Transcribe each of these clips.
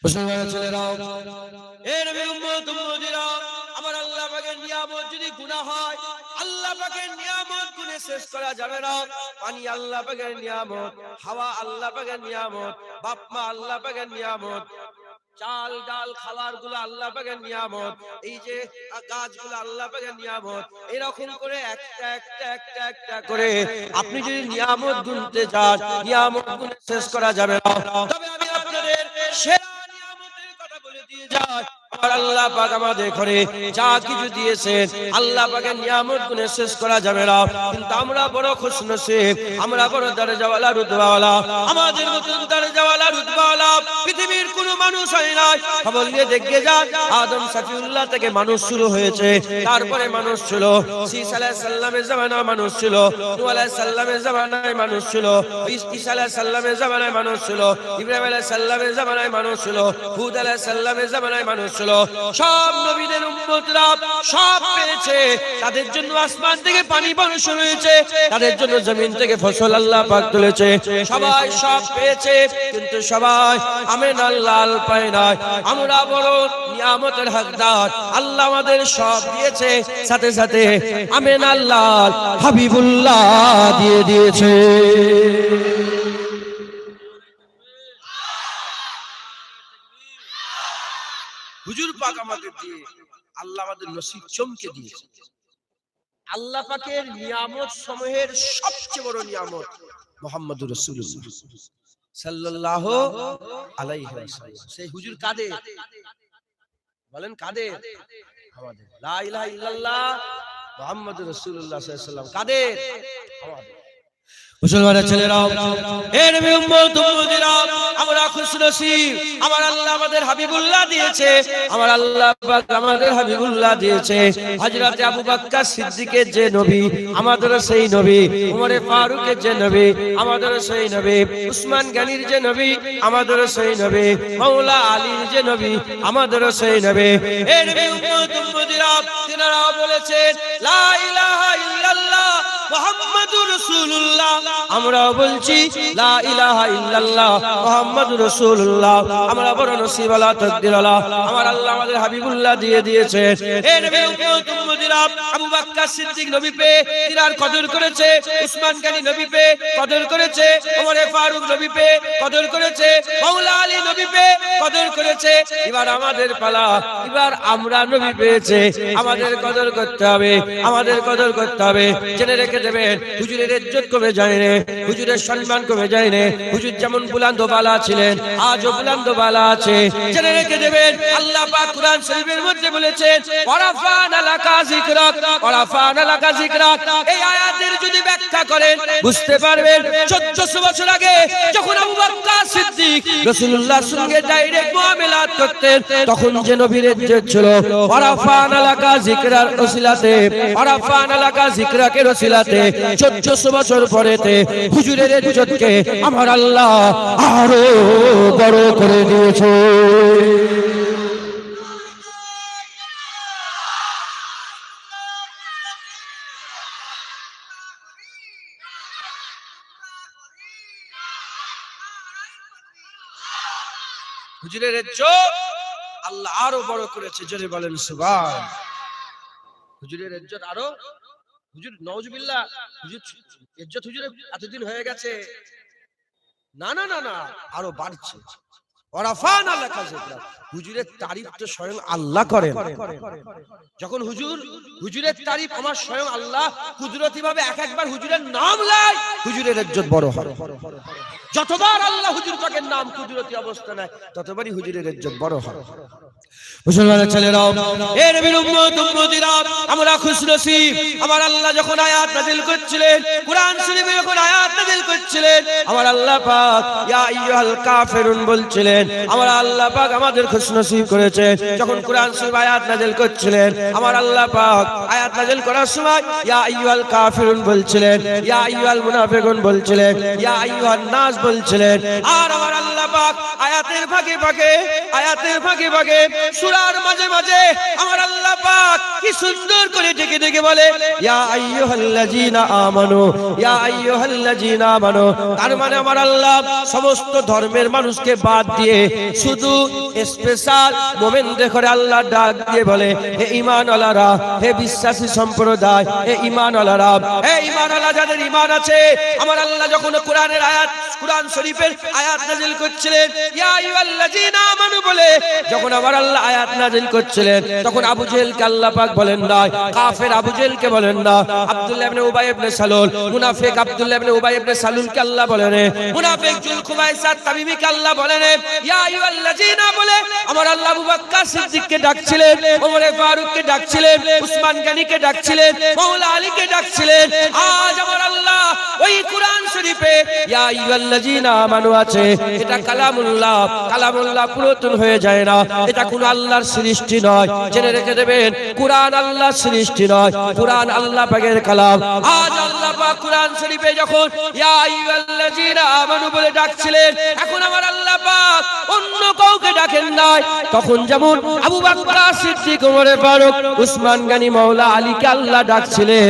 মুসলমানের ছেলেরাও, এ নবীর উম্মত উম্মতিরা, আমার আল্লাহ পাকের নিয়ামত যদি গুনাহ হয়, আল্লাহ পাকের নিয়ামত গুনে শেষ করা যাবে না। পানি আল্লাহ পাকের নিয়ামত, হাওয়া আল্লাহ পাকের নিয়ামত, বাপ মা আল্লাহ পাকের নিয়ামত, চাল ডাল খাবার গুলো আল্লাহ পাকের নিয়ামত, এই যে গাছগুলো আল্লাহ পাকের নিয়ামত। এরকম করে একটা একটা একটা একটা করে আপনি যদি নিয়ামত গুনতে যান, নিয়ামত গুনে শেষ করা যাবে না। তবে আমি আপনাদের সেরা নিয়ামতের কথা বলে দিয়ে যাই, আমার আল্লাহ পাক আমাদের ঘরে যা কিছু দিয়েছেন, আল্লাহ পাকের নিয়ামত গুনে শেষ করা যাবে না। কিন্তু আমরা বড় খুশনসিব, আমরা বড় দরজাওয়ালা রুতবাওয়ালা। আমাদের মতন দরজাওয়ালা রুতবাওয়ালা পৃথিবীর কোনো মানুষ হয় নাই। খবর নিয়ে দেখে যান, আদম সাফিউল্লাহ থেকে মানুষ শুরু হয়েছে, তারপরে মানুষ ছিল ঈসা আলাইহিস সালামের জামানায়, মানুষ ছিল নূহ আলাইহিস সালামের জামানায়, মানুষ ছিল ঈসা আলাইহিস সালামের জামানায়, মানুষ ছিল ইব্রাহিম আলাইহিস সালামের জামানায়, মানুষ ছিল হুদ আলাইহিস সালামের জামানায়, মানুষ ছিল। সব নবীদের উম্মতরা সব পেয়েছে। তাদের জন্য আসমান থেকে পানি বর্ষণ হয়েছে, তাদের জন্য জমিন থেকে ফসল আল্লাহ পাক তুলেছে। সবাই সব পেয়েছে, কিন্তু সবাই আমেন আল্লাহ পায় নাই। আমরা বড় নিয়ামতের হকদার, আল্লাহ আমাদের সব দিয়েছে, সাথে সাথে আমেন আল্লাহ হাবিবুল্লাহ দিয়ে দিয়েছে। হুজুর পাক আমাদের দিয়ে আল্লাহ আমাদের নসিব চমকে দিয়েছে। আল্লাহ পাকের নিয়ামত সমূহের সবচেয়ে বড় নিয়ামত মুহাম্মদুর রাসূলুল্লাহ সাল্লাল্লাহু আলাইহি ওয়াসাল্লাম। সেই হুজুর কাদের বলেন? কাদের? আমাদের। লা ইলাহা ইল্লাল্লাহ মুহাম্মদুর রাসূলুল্লাহ সাল্লাল্লাহু আলাইহি ওয়াসাল্লাম কাদের? আমাদের। মুসলমানের ছেলেরাও, এ নবী উম্মত উম্মতিরা, আমরা খুশনসিব, আমার আল্লাহ আমাদের হাবিবুল্লাহ দিয়েছে। আমার আল্লাহ পাক আমাদের হাবিবুল্লাহ দিয়েছে। হযরত আবু বকর সিদ্দিকের যে নবী, আমাদের সেই নবী। ওমরে ফারুকের যে নবী, আমাদের সেই নবী। উসমান গনির যে নবী, আমাদের সেই নবী। মাওলা আলীর যে নবী, আমাদের সেই নবী। এ নবী উম্মত উম্মতিরা, তিনারা বলেছেন লা ইলাহা ইল্লাল্লাহ মুহাম্মাদুর রাসূলুল্লাহ। আমরা বলছি লা ইলাহা ইল্লাল্লাহ মুহাম্মাদুর রাসূলুল্লাহ। আমরা বড় নসিবওয়ালা, তাকদীরওয়ালা, আমার আল্লাহ আমাদের হাবিবুল্লাহ দিয়ে দিয়েছে। এ নবী উম্মত উম্মতিরা, আবু বকর সিদ্দিক নবী পে তিনার কদর করেছে, উসমান গনি নবী পে কদর করেছে, ওমর ফারুক নবী পে কদর করেছে, মাওলা আলী নবী পে কদর করেছে। এবার আমাদের পালা, এবার আমরা নবী পেয়েছে, আমাদের কদর করতে হবে, আমাদের কদর করতে হবে। জেনে রেখে দেবেন, হুজুরের ইজ্জত কমে যায় না, হুজুরের সম্মান কমে যায় না। হুজুর যেমন বুলন্দ বালা ছিলেন, আজও বুলন্দ বালা আছে। জেনে রেখে দেবেন, আল্লাহ পাক কুরআন শরীফের মধ্যে বলেছেন ওয়ারাফানা লাকা যিকরাক, ওয়ারাফানা লাকা যিকরাক। এই আয়াতের যদি ব্যাখ্যা করেন বুঝতে পারবেন 1400 বছর আগে যখন আবু বকর সিদ্দিক রাসূলুল্লাহর সঙ্গে ডাইরেক্ট মুআমালাত করতেন, তখন যে নবীর ইজ্জত ছিল ওয়ারাফানা লাকা যিকরার ওসিলাতে, ওয়ারাফানা লাকা যিকরাকের ওসিলাতে 1400 বছর পরেতে হুজুরের ইজ্জতকে আমার আল্লাহ আরো বড় করে দিয়েছে। হুজুরের ইজ্জত আল্লাহ আরো বড় করেছে, জোরে বলেন সুবহান। হুজুরের ইজ্জত আরো, হুজুর নাউজুবিল্লাহ, হুজুর ইজ্জত হুজুরের এতদিন হয়ে গেছে, না না না না, আরো বাড়ছে। ওয়ারাফানা লাকা যিকরাক, হুজুরের তারিফ তো স্বয়ং আল্লাহ করেন। যখন হুজুরের তারিফ আমার স্বয়ং আল্লাহ কুদরতি ভাবে এক একবার হুজুরের নাম লাই, হুজুরের ইজ্জত বড় হয়। যতবার আল্লাহ হুজুর পাকের নাম কুদরতি অবস্থা নেয়, ততবারই হুজুরের ইজ্জত বড় হয়। মুসলমানের ছেলেরাও, এ নবীর উম্মত উম্মতিরা, আমরা খুশনসিব। আমার আল্লাহ যখন আয়াত নাযিল করছিলেন, কুরআন শরীফে যখন আয়াত নাযিল করছিলেন, আমার আল্লাহ পাক ইয়া আইয়ুহাল কাফিরুন বলছিলেন। আমার আল্লাহ পাক আমাদের খুশনসিব করেছে। যখন কুরআন শরীফ আয়াত নাযিল করছিলেন, আমার আল্লাহ পাক আয়াত নাযিল করার সময় ইয়া আইয়ুহাল কাফিরুন বলছিলেন, ইয়া আইয়ুহাল মুনাফিকুন বলছিলেন, ইয়া আইয়ুহান নাস বলছিলেন। আর আমার আল্লাহ পাক আয়াতের ফাঁকে ফাঁকে, আয়াতের ফাঁকে ফাঁকে, সূরার মাঝে মাঝে আমার আল্লাহ পাক কি সুন্দর করে ডেকে ডেকে বলে ইয়া আইয়ুহাল্লাযীনা আমানু, ইয়া আইয়ুহাল্লাযীনা আমানু। তার মানে আমার আল্লাহ সমস্ত ধর্মের মানুষকে বাদ দিয়ে শুধু স্পেশাল মুমিনদের করে আল্লাহ ডাক দিয়ে বলে হে ঈমানওয়ালারা, হে বিশ্বাসী সম্প্রদায়, হে ঈমানওয়ালারা, হে ঈমানওয়ালা যাদের ঈমান আছে। আমার আল্লাহ যখন কোরআনের আয়াত, কোরআন শরীফের আয়াত নাযিল করছিলেন ইয়া আইয়ুহাল্লাযীনা আমানু বলে, যখন আমার আল্লাহ আয়াত নাযিল করছিলেন তখন আবু জেহেলকে আল্লাহ পাক বলেন না, কাফের আবু জেহেলকে বলেন না, আব্দুল্লাহ ইবনে উবাই ইবনে সালুল, মুনাফিক আব্দুল্লাহ ইবনে উবাই ইবনে সালুলকে আল্লাহ বলেন, মুনাফিক যুলখুমাইসা তামিমিকে আল্লাহ বলেন ইয়া আইয়ুহাল্লাযীনা বলে। আমার আল্লাহ আবু বকর সিদ্দিককে ডাকছিলেন, ওমর ফারুককে ডাকছিলেন, উসমান গনিকে ডাকছিলেন, মাওলা আলীকে ডাকছিলেন। আজ আমার আল্লাহ ওই কোরআন শরীফে ইয়া আইয়ুহাল্লাযীনা আমানু আছে, এটা কালামুল্লাহ। কালামুল্লাহ পুরাতন হয়ে যায় না, এটা কোন আল্লাহর সৃষ্টি নয়। জেনে রেখে দেবেন, কোরআন আল্লাহর সৃষ্টি নয়, কোরআন আল্লাহ পাকের কালাম। আজ আল্লাহ পাক কোরআন শরীফে যখন ইয়া আইয়ুহাল্লাযীনা আমানু বলে ডাকছিলেন, এখন আমার আল্লাহ পাক অন্য কাউকে ডাকেন নাই। তখন যেমন আবু বকর সিদ্দিক, ওমর ফারুক, উসমান গনি, মাওলা আলীকে আল্লাহ ডাকছিলেন,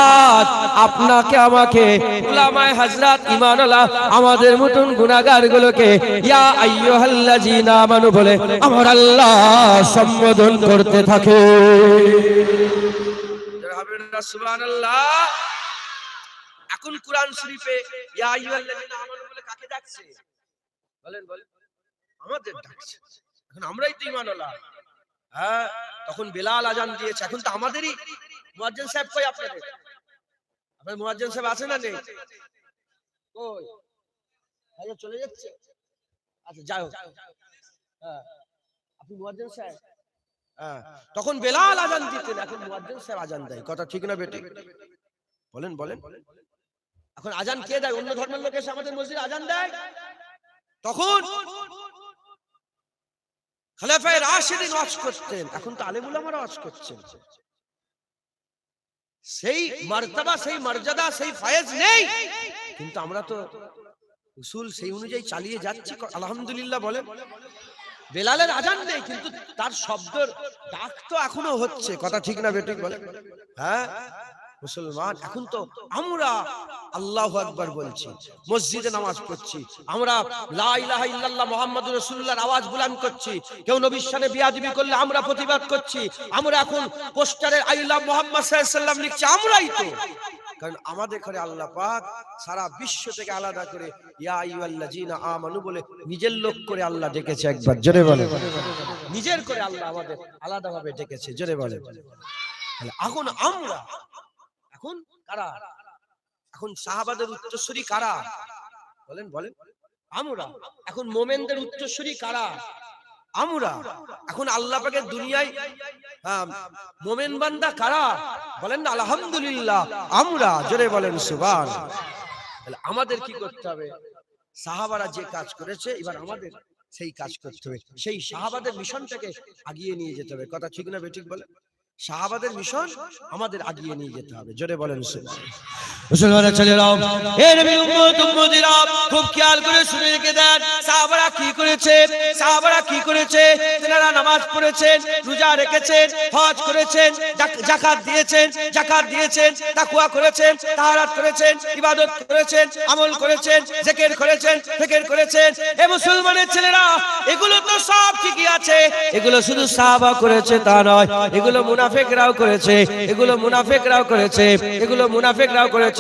আজ আপনাকে আমাকে উলামায়ে হযরত ঈমানওয়ালা আমাদের মতন গুনাহগার গুলোকে ইয়া আইয়ুহাল্লাযীনা আমানু বলে আমার আল্লাহ সম্বোধন করতে থাকে। সুবহানাল্লাহ। এখন কোরআন শরীফে ইয়া আইয়ুহাল্লাযীনা আমানু বলে কাকে ডাকছে বলেন? বলেন, আমাদের ডাকছে। এখন আমরাই তো ঈমানওয়ালা। হ্যাঁ, তখন বেলাল আজান দিয়েছে, এখন তো আমাদেরই। মুয়াজ্জিন সাহেব কই আপনাদের? আপনার মুয়াজ্জিন সাহেব আছে না নেই? কই? আচ্ছা, চলে যাচ্ছে। আচ্ছা, যাও। হ্যাঁ, আপনি মুয়াজ্জিন সাহেব? হ্যাঁ, তখন বেলাল আজান দিতেন, এখন মুয়াজ্জিন সাহেব আজান দেয়। কথা ঠিক না বেটি? বলেন বলেন। এখন আজান কে দেয়? অন্য ধর্মের লোক এসে আমাদের মসজিদে আজান দেয়। তখন খলিফায়ে রাশিদিন ওয়াজ করতেন, এখন তো আলেম উলামারা ওয়াজ করছেন। সেই মার্তবা, সেই মর্যাদা, সেই ফয়েজ নেই, কিন্তু আমরা তো উসুল সেই অনুযায়ী চালিয়ে যাচ্ছি। আলহামদুলিল্লাহ বলেন। বেলালের আজান নেই, কিন্তু তার শব্দের ডাক তো এখনো হচ্ছে। কথা ঠিক না বেটি? বলেন। হ্যাঁ, মুসলমান এখন তো আমরা আল্লাহু আকবার বলছি, মসজিদে নামাজ পড়ছি, আমরা লা ইলাহা ইল্লাল্লাহ মুহাম্মাদুর রাসূলুল্লাহর আওয়াজ বুলন্দ করছি। কেউ নবীর শানে বিয়াদবি করলে আমরা প্রতিবাদ করছি। আমরা এখন পোস্টারে আই লাভ মুহাম্মদ সাল্লাল্লাহু আলাইহি ওয়াসাল্লাম লিখছি, আমরাই তো। কারণ আমাদের ঘরে আল্লাহ পাক সারা বিশ্ব থেকে আলাদা করে ইয়া আইয়ুহাল্লাযীনা আমানু বলে নিজের লোক করে আল্লাহ ডেকেছে। একবার জোরে বলে, নিজের করে আল্লাহ আমাদের আলাদাভাবে ডেকেছে। জোরে বলে। এখন আমরা, এখন কারা? এখন সাহাবাদের উত্তরসূরি কারা? বলেন বলেন। আমরা। এখন মোমেনদের উত্তরসূরি কারা? আমরা। এখন আল্লাহ পাকের দুনিয়ায় মোমেন বান্দা কারা? বলেন না আলহামদুলিল্লাহ, আমরা। জোরে বলেন সুবহান। তাহলে আমাদের কি করতে হবে? সাহাবারা যে কাজ করেছে, এবার আমাদের সেই কাজ করতে হবে। সেই সাহাবাদের মিশনটাকে আগিয়ে নিয়ে যেতে হবে। কথা ঠিক না বেঠিক? বলে সাহাবাদের মিশন আমাদের আগিয়ে নিয়ে যেতে হবে। জোরে বলেন সুবহান। মুসলমানরা চলে যাও, হে নবীর উম্মত উম্মতিরা, খুব খেয়াল করে শুনে রেখে দেন সাহাবারা কি করেছে। সাহাবারা কি করেছে? তারা নামাজ পড়েছেন, রোজা রেখেছেন, হজ করেছেন, যাকাত দিয়েছেন, তাকওয়া করেছেন, তাহারাত করেছেন, ইবাদত করেছেন, আমল করেছেন, জিকির করেছেন, ফিকির করেছেন। হে মুসলমানের ছেলেরা, এগুলো তো সব ঠিকই আছে। এগুলো শুধু সাহাবা করেছে তা নয়, এগুলো মুনাফিকরাও করেছে, এগুলো মুনাফিকরাও করেছে, এগুলো মুনাফিকরাও করেছে।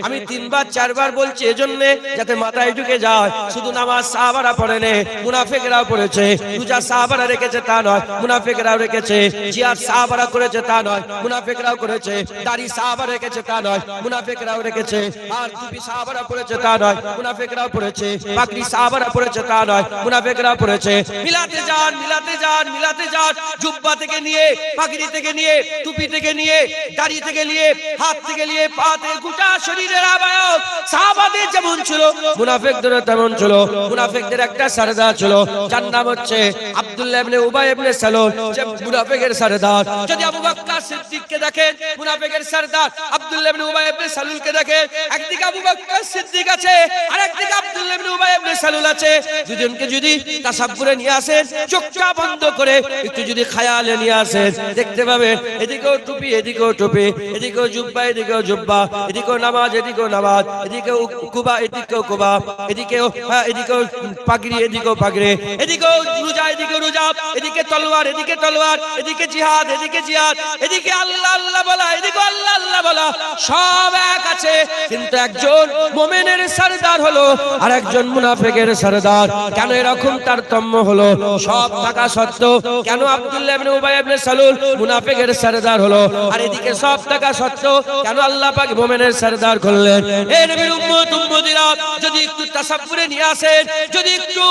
আমি 3বার 4বার বলছি এজন্য যাতে মাথায় ঢুকে যায়। শুধু নামাজ সাহাবারা পড়েনি, মুনাফিকরাও পড়েছে। রোজা সাহাবারা রেখেছে তা নয়, মুনাফিকরাও রেখেছে। জিহাদ সাহাবারা করেছে তা নয়, মুনাফিকরাও করেছে। দাড়ি সাহাবারা রেখেছে তা নয়, মুনাফিকরাও রেখেছে। আর টুপি সাহাবারা পড়েছে তা নয়, মুনাফিকরাও পড়েছে। পাগড়ি সাহাবারা পড়েছে তা নয়, মুনাফিকরাও পড়েছে। মিলাতে যান, মিলাতে যান, মিলাতে যান। জুব্বা থেকে নিয়ে, পাগড়ি থেকে নিয়ে, টুপি থেকে নিয়ে, দাড়ি থেকে নিয়ে, হাত থেকে নিয়ে, পা থেকে, গোটা শরীরের আবায়ব সাহাবাদের যেমন ছিল মুনাফিকদের তেমন ছিল। মুনাফিকদের একটা সরদার ছিল, যার নাম হচ্ছে আব্দুল্লাহ ইবনে উবাই ইবনে সালুল, যে মুনাফিকের সরদার। যদি আবু বকর সিদ্দিককে দেখেন মুনাফিকের সরদার, আব্দুল্লাহ ইবনে উবাই ইবনে সালুলকে দেখেন, একদিকে আবু বকর সিদ্দিক আছে আর একদিকে আব্দুল্লাহ ইবনে উবাই ইবনে সালুল আছে। দুজনকে যদি তাসাব্বুরে নিয়ে আসেন, চোখটা বন্ধ করে একটু যদি খায়ালে নিয়ে আসেন, দেখতে পাবেন এদিকেও টুপি এদিকেও টুপি, এদিকেও জুব্বা এদিকেও জুব্বা, এদিকেও নামাজ এদিকেও নামাজ, এদিকেও কুবা এদিকেও কুবা, এদিকেও এদিকেও পাগড়ি এদিকেও পাগড়ি, এদিকেও রোজা এদিকেও রোজা, এদিকে তলোয়ার এদিকে তলোয়ার, এদিকে জিহাদ এদিকে জিহাদ, এদিকে আল্লাহ আল্লাহ বলা এদিকে আল্লাহ আল্লাহ বলা, সব এক আছে। কিন্তু একজন মুমিনের সরদার হলো আর একজন মুনাফিকের সরদার। কেন এরকম তারতম্য হলো? সব থাকা সত্ত্বেও কেন আব্দুল্লাহ ইবনে উবাই ইবনে সালুল মুনাফিকের সরদার হলো, আর এদিকে সব থাকা সত্ত্বেও কেন আল্লাহ পাক মুমিনের সরদার করলেন? এই নবীর উম্মত উম্মতিরা যদি একটু তাসাব্বুরে নিয়ে আসেন, যদি একটু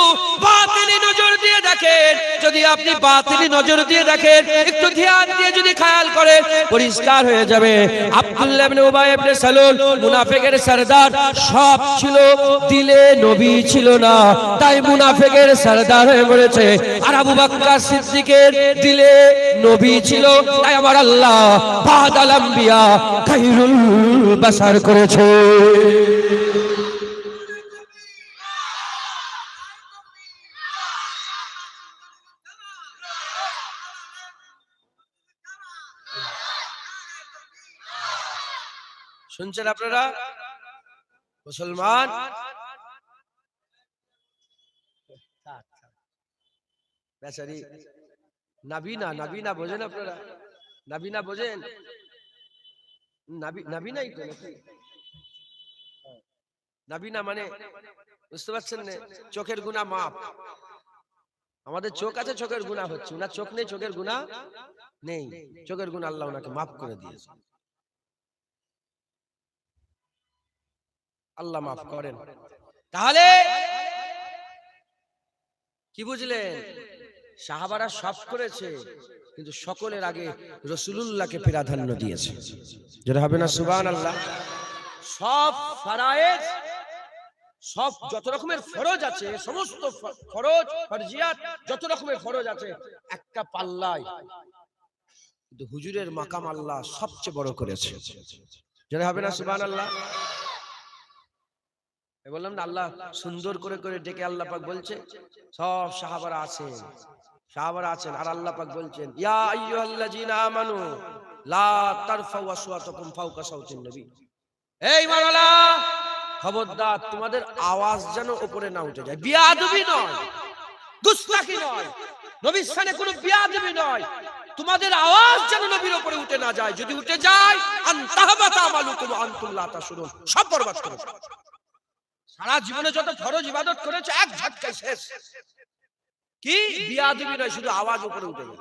বাতিলি নজর দিয়ে দেখেন, যদি আপনি বাতিলি নজর দিয়ে দেখেন, একটু ধ্যান দিয়ে যদি খেয়াল করেন, পরিষ্কার হয়ে যাবে আব্দুল্লাহ ইবনে উবাই ইবনে সালুল মুনাফিকের সরদার সব ছিল, দিলে নবী ছিল না, তাই মুনাফিকের সরদার হয়ে মরেছে। আর আবু বকর সিদ্দিকের দিলে নবী ছিল, তাই আমার আল্লাহ বাদাল আম্বিয়া খায়রুল বাশার করেছে। শুনছেন আপনারা মুসলমান? বেচারি নাবিনা, নাবিনা বোঝেন আপনারা? নাবিনা বোঝেন? নাবিনাই তো নাকি? নাবিনা মানে বুঝতে পারছেন না? চোখের গুনাহ মাপ। আমাদের চোখ আছে, চোখের গুনাহ হচ্ছে, ওনার চোখ নেই, চোখের গুনাহ নেই, চোখের গুনাহ আল্লাহ ওনাকে মাফ করে দিয়েছে। আল্লাহ মাফ করেন। তাহলে কি বুঝলেন? সাহাবারা সব করেছে, কিন্তু সকলের আগে রাসূলুল্লাহকে প্রাধান্য দিয়েছে। যেটা হবে না সুবহানাল্লাহ। সব ফরায়েজ, সব যত রকমের ফরজ আছে, সমস্ত ফরজ ফরজিয়াত যত রকমের ফরজ আছে একটা পাল্লায়, কিন্তু হুজুরের মাকাম আল্লাহ সবচেয়ে বড় করেছে। যেটা হবে না সুবহানাল্লাহ। বললাম না, আল্লাহ সুন্দর করে করে ডেকে আল্লাহ পাক বলছে সব সাহাবারা আছেন, সাহাবারা আছেন, আর আল্লাহ পাক বলছেন ইয়া আইয়ুহাল্লাযিনা আমানু লা তারফাউ আসওয়াতাকুম ফাওকা সাউতিন নবী। এই মাওলানা, খবরদার তোমাদের আওয়াজ যেন উপরে না উঠে যায়। বিয়াদবি নয়, গুস্তাখি নয়, নবীর শানে কোনো বিয়াদবি নয়, তোমাদের আওয়াজ যেন নবীর উপরে উঠে না যায়। যদি উঠে যায় আনতাহবাতা আমালুকুম আনতুম লা তাশউরুন, সব বরবাদ করে দেবে। সারা জীবনে যত ফরজ ইবাদত করেছে এক ঝটকায় শেষ। কি বিয়াদবি নয়, শুধু আওয়াজ উপরে উঠে গেল।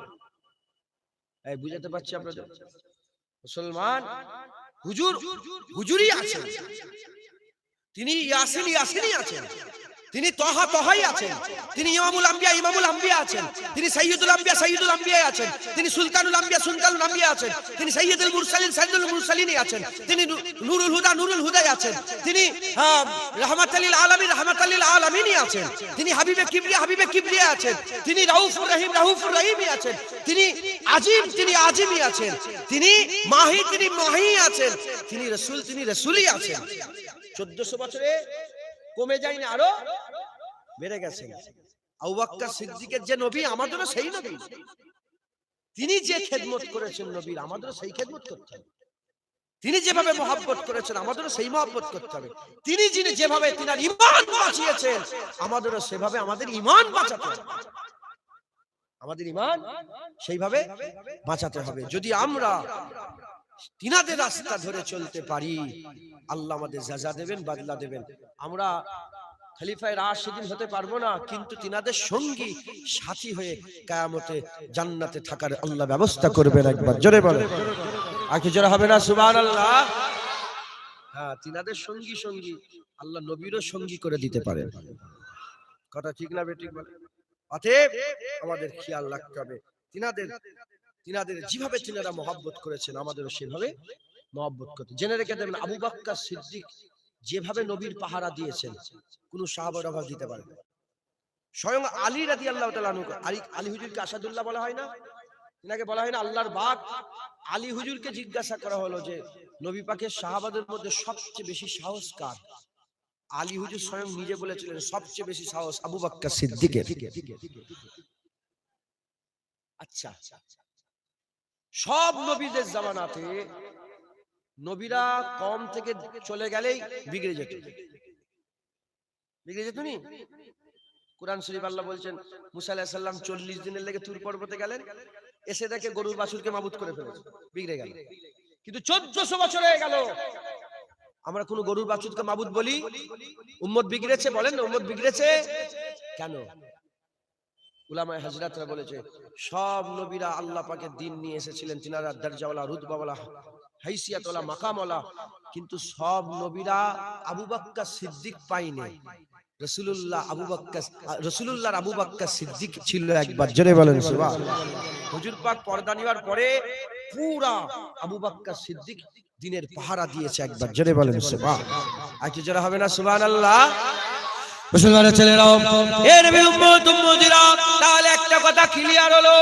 এই বুঝাতে পারছি আপনাদের? মুসলমান হুজুর হুজুরই আছেন, তিনি ইয়াসিন ইয়াসিনই আছেন, তিনি তহা তহাই আছেন, তিনি ইমামুল আম্বিয়া ইমামুল আম্বিয়া আছেন, তিনি সাইয়্যিদুল আম্বিয়া সাইয়্যিদুল আম্বিয়া আছেন, তিনি সুলতানুল আম্বিয়া সুলতানুল আম্বিয়া আছেন, তিনি সাইয়্যিদুল মুরসালিন সাইয়্যিদুল মুরসালিনই আছেন, তিনি নূরুল হুদা নুরুল হুদাই আছেন, তিনি রাহমাতাল লিল আলামিন রাহমাতাল লিল আলামিনই আছেন, তিনি হাবিবে কিবরিয়া আছেন, তিনি রাউফুর রহিমই আছেন, তিনি আজিমই আছেন, তিনি মাহি আছেন, তিনি রাসূলই আছেন। 1400 বছরে কমে যায়নি, আরো বেড়ে গেছে। আবু বকর সিদ্দিকের যে নবী, আমাদেরও সেই নবী। তিনি যে খেদমত করেছেন নবীর, আমাদেরও সেই খেদমত করতে হবে। তিনি যেভাবে মহব্বত করেছেন, আমাদেরও সেই মহব্বত করতে হবে। তিনি যেভাবে তিনার ঈমান বাঁচিয়েছেন, আমাদেরও সেভাবে আমাদের ঈমান বাঁচাতে হবে। আমাদের ঈমান সেইভাবে বাঁচাতে হবে। যদি আমরা তিনাদের রাস্তা ধরে চলতে পারি, আল্লাহ আমাদের জাযা দেবেন, বদলা দেবেন। আমরা খলিফায়ে রাশিদিন হতে পারবো না, কিন্তু তিনাদের সঙ্গী সাথী হয়ে কিয়ামতে জান্নাতে থাকার আল্লাহ ব্যবস্থা করবেন। একবার জোরে বলেন, আর কি জোরে হবে না সুবহানাল্লাহ? হ্যাঁ, তিনাদের সঙ্গী আল্লাহ নবীরও সঙ্গী করে দিতে পারেন। কথা ঠিক না বেঠিক বলেন? অতএব আমাদের খেয়াল রাখতে হবে, তিনাদের যেভাবে তিনারা মহব্বত করেছেন, আমাদেরও সেভাবে মহব্বত করতেন। জেনে রেখে দেবেন, আবু বকর সিদ্দিক যেভাবে নবীর পাহারা দিয়েছেন কোন সাহাবার অভাব দিতে পারে না। স্বয়ং আলী রাদিয়াল্লাহু তাআলা আনহু, আলী হুজুরকে আসাদুল্লাহ বলা হয় না, এনাকে বলা হয় না আল্লাহর বাগ। আলী হুজুরকে জিজ্ঞাসা করা হলো যে নবী পাকের সাহাবাদের মধ্যে সবচেয়ে বেশি সাহস কার? আলী হুজুর স্বয়ং নিজে বলেছিলেন সবচেয়ে বেশি সাহস আবু বকর সিদ্দিকের। আচ্ছা, সব নবীদের জামানাতে নবীরা কম থেকে চলে গেলেই বিগড়ে যেত, বিগড়ে যেত নি। কুরআন শরীফ আল্লাহ বলছেন মুসা আলাইহিস সালাম 40 দিনের লেগে তুর পর্বতে গেলেন, এসে দেখে গরুর বাছুরকে মাবুদ করে ফেলেছে, বিগড়ে গেল। কিন্তু 1400 বছর হয়ে গেল, আমরা কোন গরুর বাছুরকে মাবুদ বলি? উম্মত বিগড়েছে, বলেন না উম্মত বিগড়েছে কেন? উলামায়ে হযরতরা বলেছে সব নবীরা আল্লাহ পাকের দ্বীন নিয়ে এসেছিলেন, তিনারা দরজাওয়ালা, রুতবাওয়ালা, হাইসিয়াতওয়ালা, মাকামওয়ালা, কিন্তু সব নবীরা আবু বকর সিদ্দিক পায়নি। রাসূলুল্লাহর আবু বকর সিদ্দিক ছিল একবার, জোরে বলেন সুবহানাল্লাহ। হুজুর পাক পর্দা নেওয়ার পরে পুরা আবু বকর সিদ্দিক দ্বীনের পাহারা দিয়েছে একবার, জোরে বলেন সুবহানাল্লাহ। আর কি জোরে হবে না সুবহানাল্লাহ? মুসলমানের ছেলেরাও, এ নবীর উম্মত উম্মতিরা, তাহলে একটা কথা ক্লিয়ার হলো,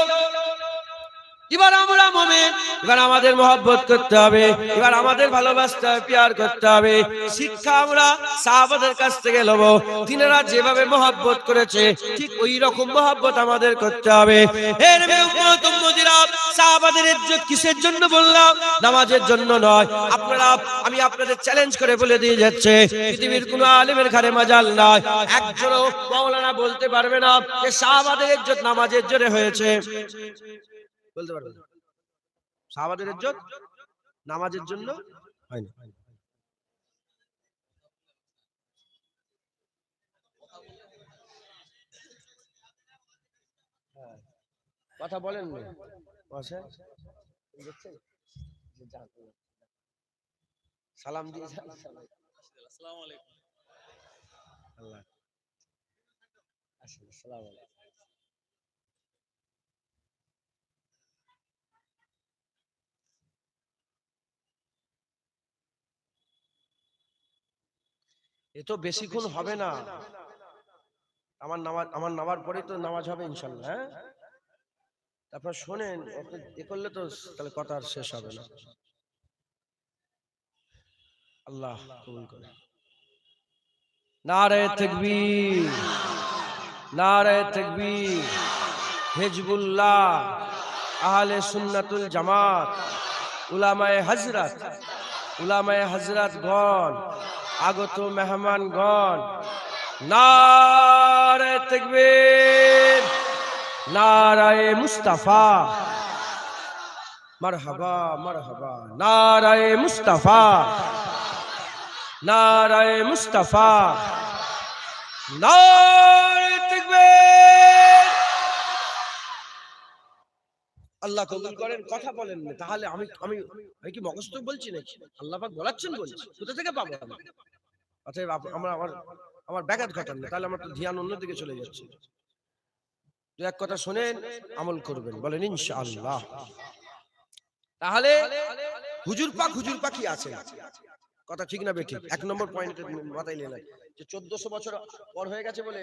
এবার আমরা মুমিন, এবার আমাদের মহব্বত করতে হবে, এবার আমাদের ভালোবাসতে হবে, প্যার করতে হবে। শিক্ষা আমরা সাহাবাদের কাছ থেকে লব, তিনারা যেভাবে মহব্বত করেছে ঠিক ওই রকম মহব্বত আমাদের করতে হবে। হে নবীর উম্মত উম্মতিরা, সাহাবাদের ইজ্জত কিসের জন্য বললাম? নামাজের জন্য নয়। আপনারা, আমি আপনাদের চ্যালেঞ্জ করে বলে দিয়ে যাচ্ছে, পৃথিবীর কোন আলেমের ঘরে মাজাল নাই, একজনও মাওলানা বলতে পারবে না যে সাহাবাদের ইজ্জত নামাজের জন্য হয়েছে, বলতে পারবে না। সাহাবাদের ইজ্জত নামাজের জন্য হয় না। কথা বলেন না, সালাম দিয়ে যান। আসসালামু আলাইকুম। আল্লাহ আসসালামু আলাইকুম। এ তো বেশিক্ষণ হবে না, আমার নামার পরে তো নামাজ হবে ইনশাল্লাহ। হ্যাঁ, তারপর শোনেন, এ করলে তো তাহলে কথা আর শেষ হবে না। আল্লাহ কবুল করে। নারে তাকবীর, নারে তাকবীর। হিজবুল্লাহ, আহলে সুন্নাতুল জামাত, উলামায়ে হযরত গণ, আগত মেহমানগণ, নারে তাকবীর, নারায়ে মুস্তাফা, মারহাবা মারহাবা, নারায়ে মুস্তাফা, নারায়ে মুস্তাফা, নারে তাকবীর। আল্লাহ কবুল করেন। কথা বলেন না, তাহলে আমি কি মগজ তো বলছি নাকি? আল্লাহ পাক বলাচ্ছেন বলছি, কোথা থেকে পাবো আমি? অতএব আমার ব্যাঘাত ঘটান না, তাহলে আমার তো ধ্যান অন্যদিকে চলে যাচ্ছে। দু এক কথা শুনেন, আমল করবেন, বলেন ইনশাআল্লাহ। তাহলে হুজুর পাক কি আছে? কথা ঠিক না বেঠিক? এক নম্বর পয়েন্টে মাথায় নিয়ে যে 1400 বছর পর হয়ে গেছে বলে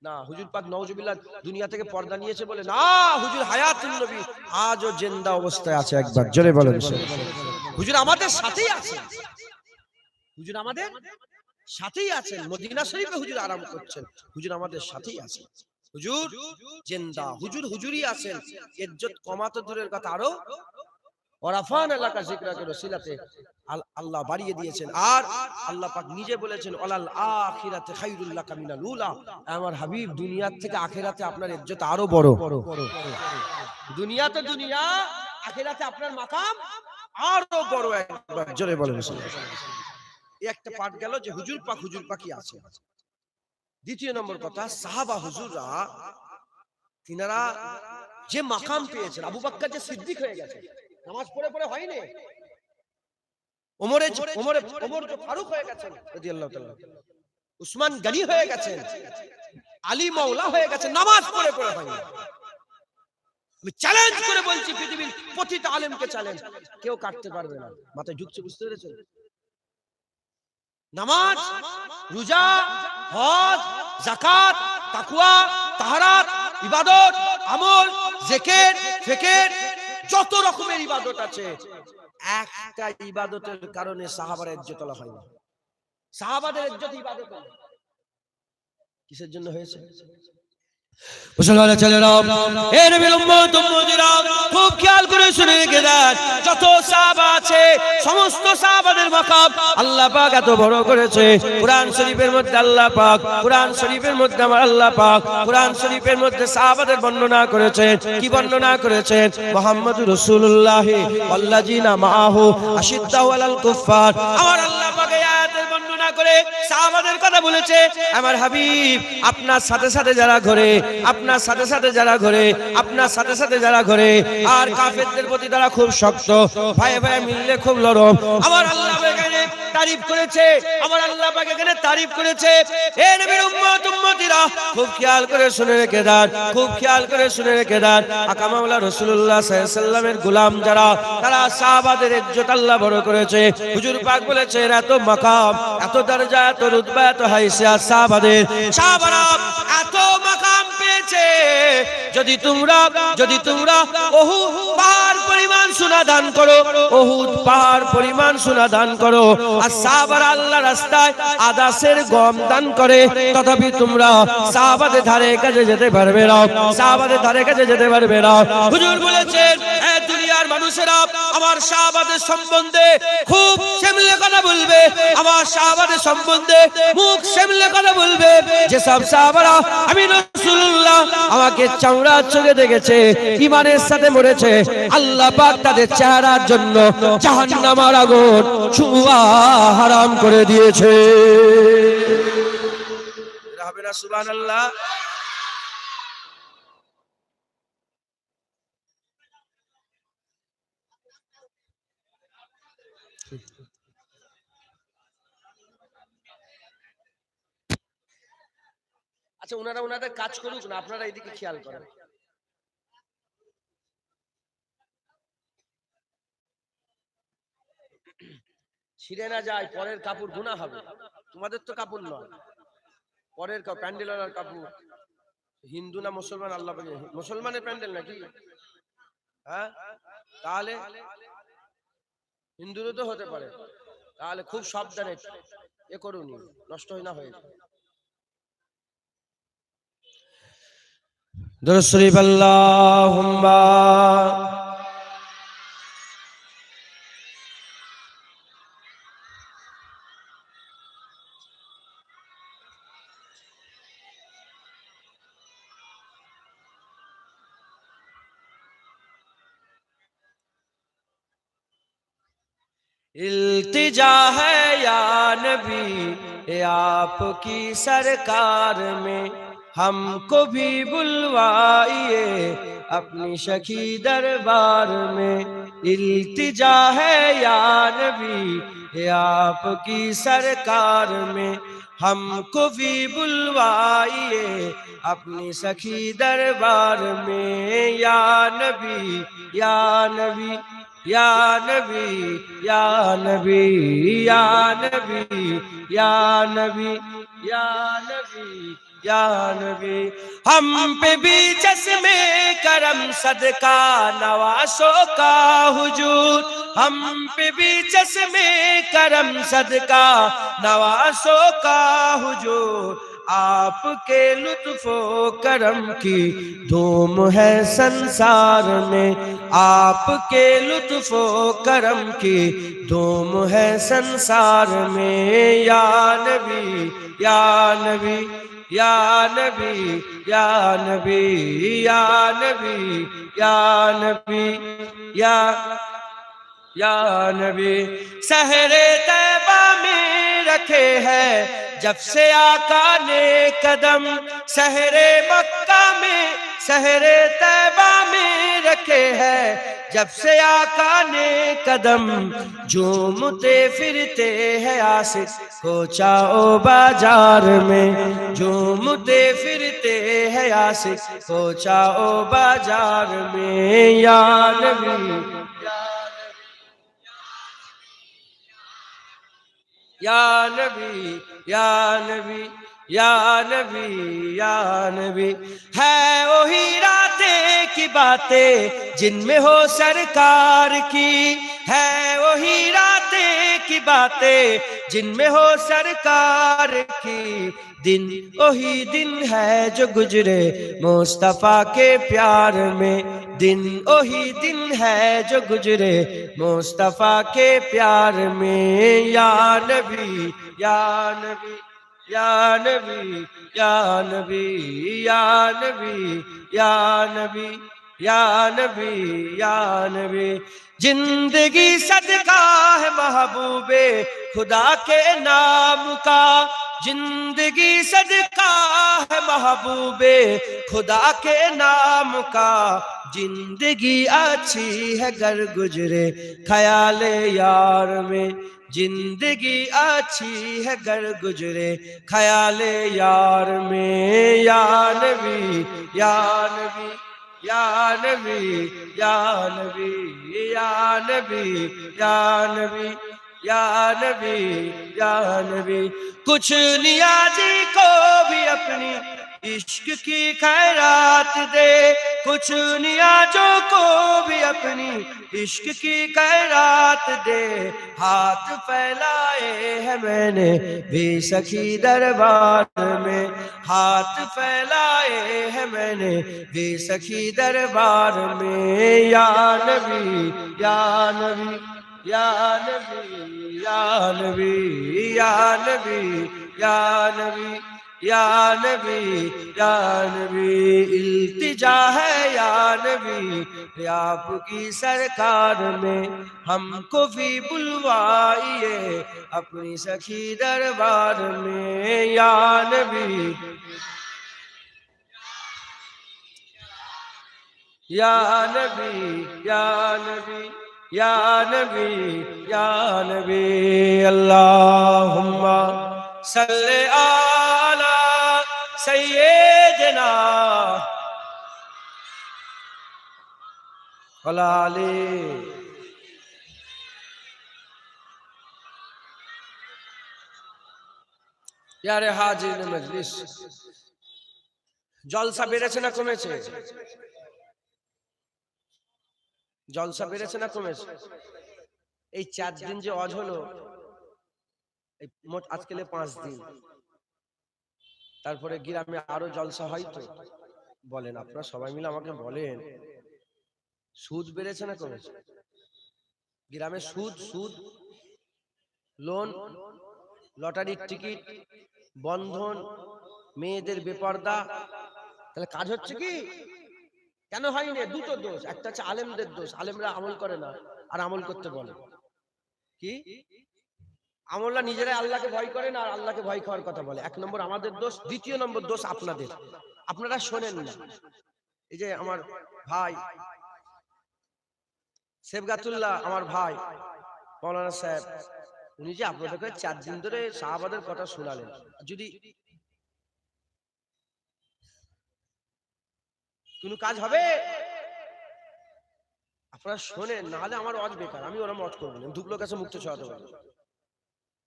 না, হুজুর পাক নাউজুবিল্লাহ দুনিয়া থেকে পর্দা নিয়েছে বলে না, হুজুর হায়াতুন নবী আজও জিন্দা অবস্থায় আছে, একবার জোরে বলেন। হুজুর আমাদের সাথেই আছে, হুজুর আমাদের সাথেই আছেন, মদিনা শরীফে হুজুর আরাম করছেন, হুজুর আমাদের সাথেই আছেন, হুজুর জিন্দা, হুজুরই আছেন। ইজ্জত কমাতে দূরের কথা, আরো ওরাফান এলাকা জিকরাকে রসিলাতে আল্লাহ বাড়িয়ে দিয়েছেন। আর আল্লাহ পাক নিজে বলেছেন ওয়ালাল আখিরাতে খায়রুল লাকা মিনাল উলা, আমার হাবিব দুনিয়ার থেকে আখিরাতে আপনার ইজ্জত আরো বড়। দুনিয়াতে দুনিয়া, আখিরাতে আপনার মাকাম আরো বড়, একবার জোরে বলেন। এই একটা পাঠ গেল যে হুজুর পাকই আছে। দ্বিতীয় নম্বর কথা, সাহাবা হুজুররা তিনারা যে মাকাম পেয়েছেন, আবু বকর যে সিদ্দিক হয়ে গেছে, নামাজ পড়ে পড়ে হয়নি, ওমর যে ফারুক হয়ে গেছেন রাদিয়াল্লাহু তাআলা, উসমান গনি হয়ে গেছেন, আলী মাওলা হয়ে গেছেন, নামাজ পড়ে পড়ে হয়নি। আমি চ্যালেঞ্জ করে বলছি, পৃথিবীর প্রতিটা আলেমকে চ্যালেঞ্জ, কেউ কাটতে পারবে না। মাথায় ঢুকছে, বুঝতে পেরেছেন? নামাজ, রোজা, হজ, যাকাত, তাকওয়া, তাহারাত, ইবাদত, আমল, জিকির, ফিকির, যত রকমের ইবাদত আছে, একটা ইবাদতের কারণে সাহাবার ইজ্জত তোলা হয়নি। সাহাবাদের ইজ্জত ইবাদত কিসের জন্য হয়েছে? মুসলমানের ছেলেরা, এ নবীর উম্মত উম্মতিরা, খুব খেয়াল করে শুনে রেখে দেন, যত সাহাবা আছে সমস্ত সাহাবাদের মাকাম আল্লাহ পাক এত বড় করেছে। কুরআন শরীফের মধ্যে আল্লাহ পাক, কুরআন শরীফের মধ্যে আমার আল্লাহ পাক কুরআন শরীফের মধ্যে সাহাবাদের বর্ণনা করেছেন। কি বর্ণনা করেছেন? মুহাম্মদুর রাসূলুল্লাহ ওয়াল্লাযিনা মাআহু আশিদ্দাউ আলাল কুফফার। আমার আল্লাহ পাক এই আয়াতের বর্ণনা করে সাহাবাদের কথা বলেছে। আমার হাবিব, আপনার সাথে সাথে যারা ঘোরে, আপনার সাথে সাথে যারা ঘোরে, আপনার সাথে সাথে যারা ঘোরে, আর কাফেরদের প্রতি তারা খুব শক্ত, ভাই ভাই মিললে খুব নরম। আমার আল্লাহ এখানে তারিফ করেছে, আমার আল্লাহ পাক এখানে তারিফ করেছে। এ নবীর উম্মত উম্মতিরা, খুব খেয়াল করে শুনে রেখে দেন, খুব খেয়াল করে শুনে রেখে দেন। আকা মাওলা রাসূলুল্লাহ সাল্লাল্লাহু আলাইহি ওয়াসাল্লামের গোলাম যারা, তারা সাহাবাদের ইজ্জত আল্লাহ বড় করেছে। হুজুর পাক বলেছেন, এত মাকাম, এত দরজা, এত রুতবা, এত হাইসিয়াত সাহাবাদের, সাহাবারা এত মাকাম পেয়েছে। যদি তোমরা উহুদ পাহাড় পরিমাণ সোনা দান করো, উহুদ পাহাড় পরিমাণ সোনা দান করো, আর সাহাবারা আল্লাহর রাস্তায় আদাসের গম দান করে, তথাপি তোমরা সাহাবাদের ধারে কাছে যেতে পারবে না, সাহাবাদের ধারে কাছে যেতে পারবে না। হুজুর বলেছেন, এ দুনিয়ার মানুষেরা আমার সাহাবাদের সম্বন্ধে খুব সামলে কথা বলবে, আমার সাহাবাদের সম্বন্ধে মুখ সামলে কথা বলবে। যেসব সাহাবারা আমি রাসূলুল্লাহ আমাকে চামড়া চোখে দেখেছে, ঈমানের সাথে মরেছে, আল্লাহ পাক তাদের চেহারার জন্য জাহান্নামের আগুন ছুঁয়া হারাম করে দিয়েছে। হবে না সুবহানাল্লাহ? আচ্ছা, ওনারা ওনাদের কাজ করুক না, আপনারা এইদিকে খেয়াল করেন। ছিঁড়ে না যায়, পরের কাপড় গুনাহ হবে। তোমাদের তো কাপড় নয়, পরের প্যান্ডেলের কাপড়। হিন্দু না মুসলমান? আল্লাহ পাক, মুসলমানের প্যান্ডেল নাকি? হ্যাঁ, তাহলে হিন্দুরও তো হতে পারে। তাহলে খুব সাবধানে এ করুন, নষ্ট হয় না হয়ে। দুরূদ শরীফ আল্লাহুম্মা इल्तिजा है या नबी ए आपकी सरकार में, हमको भी बुलवाइए अपनी सखी दरबार में। इल्तिजा है या नबी ए आपकी सरकार में, हमको भी बुलवाइए अपनी सखी दरबार में। या नबी या नबी या नबी या नबी या नबी या नबी या नबी या नबी। हम पे भी चश्मे करम सदका नवासों का हुजूर, हम पे भी चश्मे करम सदका नवासों का हुजूर। आपके लुत्फो करम की धूम है संसार में, आपके लुत्फो करम की धूम है संसार में। या नबी या नबी या नबी या नबी या नबी या नबी या नबी। सहरे तैबा में रखे हैं जब से आका ने कदम, सहरे मक्का में सहरे तैबा में रखे हैं जब से आका ने कदम झूमते फिरते हैं आशिक कोचा ओ बाजार में, झूमते फिरते हैं आशिक कोचा ओ बाजार में। या नबी या नबी या नबी या नबी या नबी, है वही रातें की बातें जिनमें हो सरकार की, है वही रातें की बातें जिनमें हो सरकार की, दिन वही दिन है जो गुजरे मुस्तफा के प्यार में, दिन वही दिन है जो गुजरे मुस्तफा के प्यार में। या नबी या नबी या नबी या नबी या नबी या नबी या नबी या नबी, जिंदगी सदका है महबूबे खुदा के नाम का, जिंदगी सदका है महबूबे खुदा के नाम का, जिंदगी अच्छी है गर गुजरे ख्याले यार में, जिंदगी अच्छी है गर गुजरे ख्याले यार में। या नबी या नबी या नबी या नबी या नबी या नबी या नबी या नबी, कुछ नियाजी को भी अपनी इश्क की खैरात दे, कुछ नियाजों को भी अपनी इश्क की खैरात दे, हाथ फैलाए हैं मैंने भी सखी दरबार में, हाथ फैलाए हैं मैंने भी सखी दरबार में। या नबी या नबी या नबी या नबी या नबी या नबी या नबी या नबी, इल्तिजा है या नबी आपकी सरकार में, हमको भी बुलवाइए अपनी सखी दरबार में। या नबी या नबी या नबी या नबी या नबी, अल्लाहुम्मा सल्ले आला सय्यिदना वलाले। यारे हाजिर मजलिस, জলসা বেড়েছে না কমেছে? জলসা বেড়েছে না কমেছে? এই 4 দিন যে অজ হলো, এই মোট আজকেলে 5 দিন, তারপরে গ্রামে আরো জলসা হয় তো? বলেন আপনারা সবাই মিলে আমাকে বলেন, সুদ বেড়েছে না কমেছে? গ্রামে সুদ, সুদ, লোন, লটারির টিকিট, বন্ধন, মেয়েদের বেপরদা, তাহলে কাজ হচ্ছে কি? কেন হয়নি? দুটো দোষ, একটা হচ্ছে আলেমদের দোষ, আলেমরা আমল করে না আর আমল করতে বলে কি? আমলরা নিজেরাই আল্লাহকে ভয় করে না আর আল্লাহকে ভয় খাওয়ার কথা বলে। 1 নম্বর আমাদের দোষ। দ্বিতীয় নম্বর দোষ আপনাদের, আপনারা শোনেন না। এই যে আমার ভাই সেবগাতুল্লাহ, আমার ভাই মাওলানা সাহেব, উনি যে আপনাদেরকে 4 দিন ধরে সাহাবাদের কথা শোনালেন, যদি কোনো কাজ হবে? আপনারা শোনেন, না হলে আমার ওয়াজ বেকার, আমি ওরা মত করবো না। দুবলো কাছে মুক্ত ছড়াতে পারবো,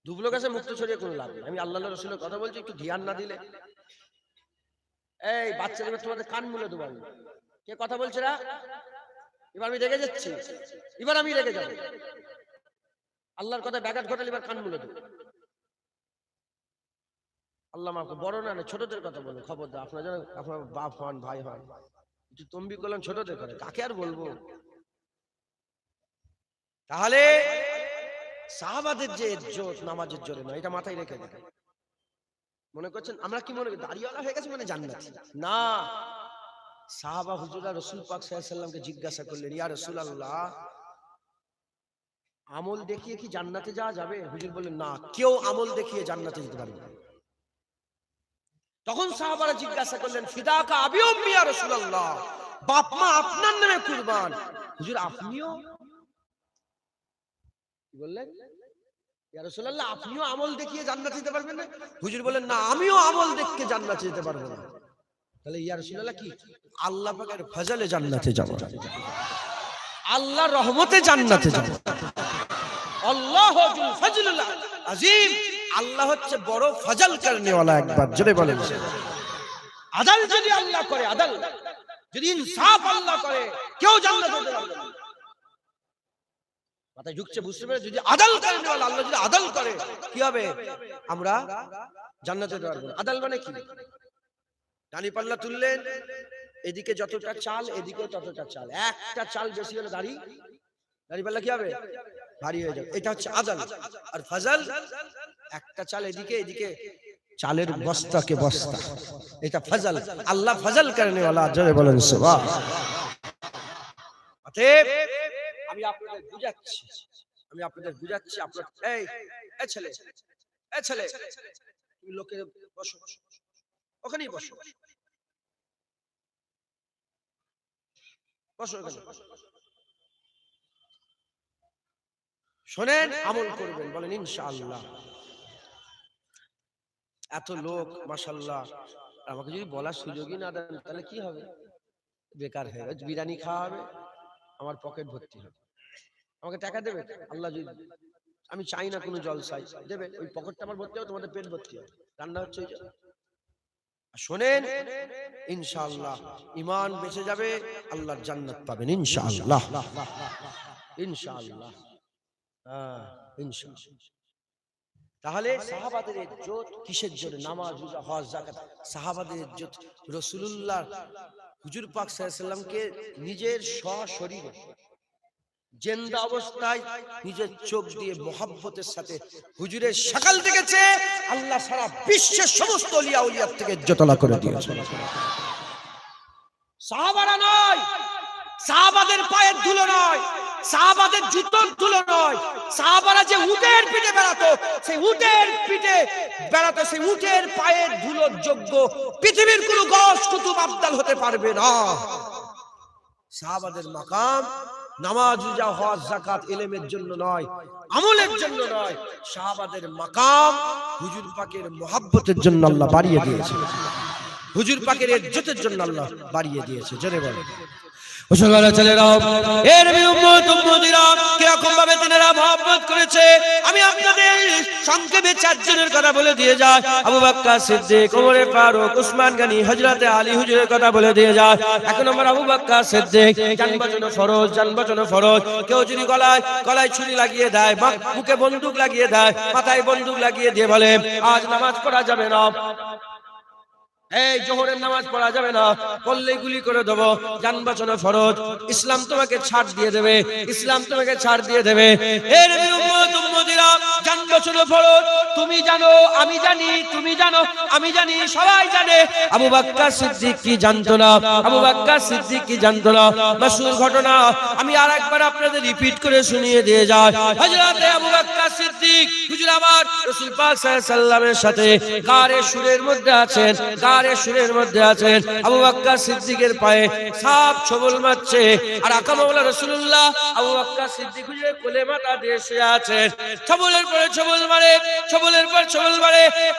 দুবলো কাছে মুক্ত ছড়িয়ে কোনো লাভ নেই। আমি আল্লাহ রসুলের কথা বলছি, একটু ধ্যান না দিলে এই বাচ্চাদের তোমাদের কান মুলে দেবো। কে কথা বলছে না? এবার আমি রেগে যাচ্ছি, এবার আমি রেগে যাবো। আল্লাহর কথা ব্যাঘাত ঘটালে এবার কান মুলে দেবো। আল্লাহ মাফ, বড় না ছোটদের কথা বলো, খবরদার। আপনারা যেন আপনার বাপ হন, ভাই হন, একটু তম্বি করলাম ছোটদের করে, কাকে আর বলবো? তাহলে সাহাবাদের যে ইজ্জত নামাজের জোরে নয়, এটা মাথায় রেখে দেখে। মনে করছেন আমরা কি মনে করি দাড়িওয়ালা হয়ে গেছে মানে জান্নাতি? না, সাহাবা হুজুরা রাসূল পাক সাল্লাল্লাহু আলাইহি ওয়াসাল্লামকে জিজ্ঞাসা করলেন, ইয়া রাসূলুল্লাহ, আমল দেখিয়ে কি জান্নাতে যাওয়া যাবে? হুজুর বললেন, না, কেউ আমল দেখিয়ে জান্নাতে যেতে পারবে না। তখন সাহাবারা জিজ্ঞাসা করলেন, ফিদাকা আবি উম্মি ইয়া রাসূলুল্লাহ, বাপ মা আপনার নামে কুরবান, হুজুর আপনিও কি বললেন, ইয়া রাসূলুল্লাহ আপনিও আমল দেখিয়ে জান্নাতে যেতে পারবেন না? হুজুর বলেন না, আমিও আমল দেখে জান্নাতে যেতে পারবো না। তাহলে ইয়া রাসূলুল্লাহ কি আল্লাহ পাকের ফজলে জান্নাতে যাব, আল্লাহর রহমতে জান্নাতে যাব। আল্লাহুল ফজলুল আযীম, আল্লাহ হচ্ছে বড় ফজল করনে वाला। একবার জোরে বলেন, আদল যদি আল্লাহ করে, আদল যদি ইনসাফ আল্লাহ করে, কেউ জান্নাতে যেতে পারবে না। মাথায় ঢুকছে, বুঝতে পারে? যদি আদল করনে वाला আল্লাহ যদি আদল করে কি হবে? আমরা জান্নাতে যেতে পারবো না। আদল মানে কি? দানি পাল্লা তুললেন, এদিকে যতটা চাল এদিকে ততটা চাল, একটা চাল বেশি হলে দাড়ি পাল্লা কি হবে? ভারী হয়ে যাবে। এটা হচ্ছে আদল। আর ফজল, একটা চাল এদিকে এদিকে চালের বস্তাকে বস্তা, এটা ফজল। আল্লাহ ফজল করনে वाला, জোরে বলেন সুবহান। অতএব আমি আপনাদের বুঝাচ্ছি, আপনার এই ছেলে, তুমি লোকে বসো, ওখানেই বসো, শোনেন, আমল করবেন, বলেন ইনশাআল্লাহ। এত লোক মাশাআল্লাহ, আমাকে যদি বলার সুযোগই না দেন তাহলে কি হবে? বেকার হয়ে যাবে। বিরিয়ানি খাওয়া হবে, আমার পকেট ভর্তি হবে, আমাকে টাকা দেবে আল্লাহ যদি, আমি চাই না কোনো জলসাই দেবে, ওই পকেটটা আমার ভর্তি হবে, তোমাদের পেট ভর্তি হবে, রান্না হচ্ছে। শোনেন, ইনশাআল্লাহ ঈমান বেঁচে যাবে, আল্লাহর জান্নাত পাবেন ইনশাআল্লাহ, ইনশাআল্লাহ, ইনশাআল্লাহ। তাহলে সাহাবাদের ইজ্জত কিসের জন্য? নামাজ, রোজা, হজ, যাকাত। সাহাবাদের ইজ্জত রাসূলুল্লাহ হুজুর পাক সাল্লাল্লাহু আলাইহি সাল্লামকে নিজের সশরীরে জিন্দা অবস্থায় নিজের চোখ দিয়ে মোহাব্বতের সাথে হুজুরের শাকল দেখেছে, আল্লাহ সারা বিশ্বের সমস্ত ওলিয়া উলিয়াত থেকে ইজ্জত আলা করে দিয়েছে। সাহাবারা নয়, সাহাবাদের পায়ের ধুলো নয়, সাহাবাদের জুতোর ধুলো নয়, সাহাবারা যে উটের পিঠে বেড়াতো, সেই উটের পিঠে বেড়াতো, সেই উটের পায়ের ধুলোর যোগ্য পৃথিবীর কোন গস কুতুব আবদাল হতে পারবে না। সাহাবাদের মাকাম নামাজ, রোজা, হজ, যাকাত ইলমের জন্য নয়, আমলের জন্য নয়, সাহাবাদের মাকাম হুজুর পাকের মুহাব্বতের জন্য আল্লাহ বাড়িয়ে দিয়েছে, হুজুর পাকের ইজ্জতের জন্য আল্লাহ বাড়িয়ে দিয়েছে। জোরে বলেন মুসলমান ছেলেরা, এর নবী উম্মত উম্মতিরা কিরকম ভাবে তিনারা মুহাব্বত করেছে, আমি আপনাদের সংক্ষেপে চারজনের কথা বলে দিয়ে যাই। আবু বকর সিদ্দিক, ওমর ফারুক, উসমান গনি, হযরত আলী হুজুরের কথা বলে দিয়ে যায়। এক নম্বর আবু বকর সিদ্দিক, জান বাঁচানো ফরজ। কেউ যদি গলায় ছুরি লাগিয়ে দেয়, মুখে বন্দুক লাগিয়ে দেয়, মাথায় বন্দুক লাগিয়ে দিয়ে বলে আজ নামাজ পড়া যাবে না, এই জোহরের নামাজ পড়া যাবে না, পড়লেই গুলি করে দেবো, জান বাঁচানো ফরজ, ইসলাম তোমাকে ছাড় দিয়ে দেবে, এর উম্মত উম্মতিরা, জান বাঁচানো ফরজ। তুমি জানো, আমি জানি, তুমি জানো, আমি জানি, সবাই জানে। আবু বকর সিদ্দিক কি জানতো না? মাশহুর ঘটনা আমি আরেকবার আপনাদের রিপিট করে শুনিয়ে দিয়ে যাই। হযরত আবু বকর সিদ্দিক হুজুর আমার রাসূল পাক সাল্লাল্লাহু আলাইহি সাল্লামের সাথে গারে সুরের মধ্যে আছেন, আবু বকর সিদ্দিকের পায়ে সাপ ছোবল মারছে, আর আকা মাওলা রাসূলুল্লাহ আবু বকর সিদ্দিক হুজুরের কোলে মাথা দিয়ে শুয়ে আছেন। ছোবলের পর ছোবল মারে,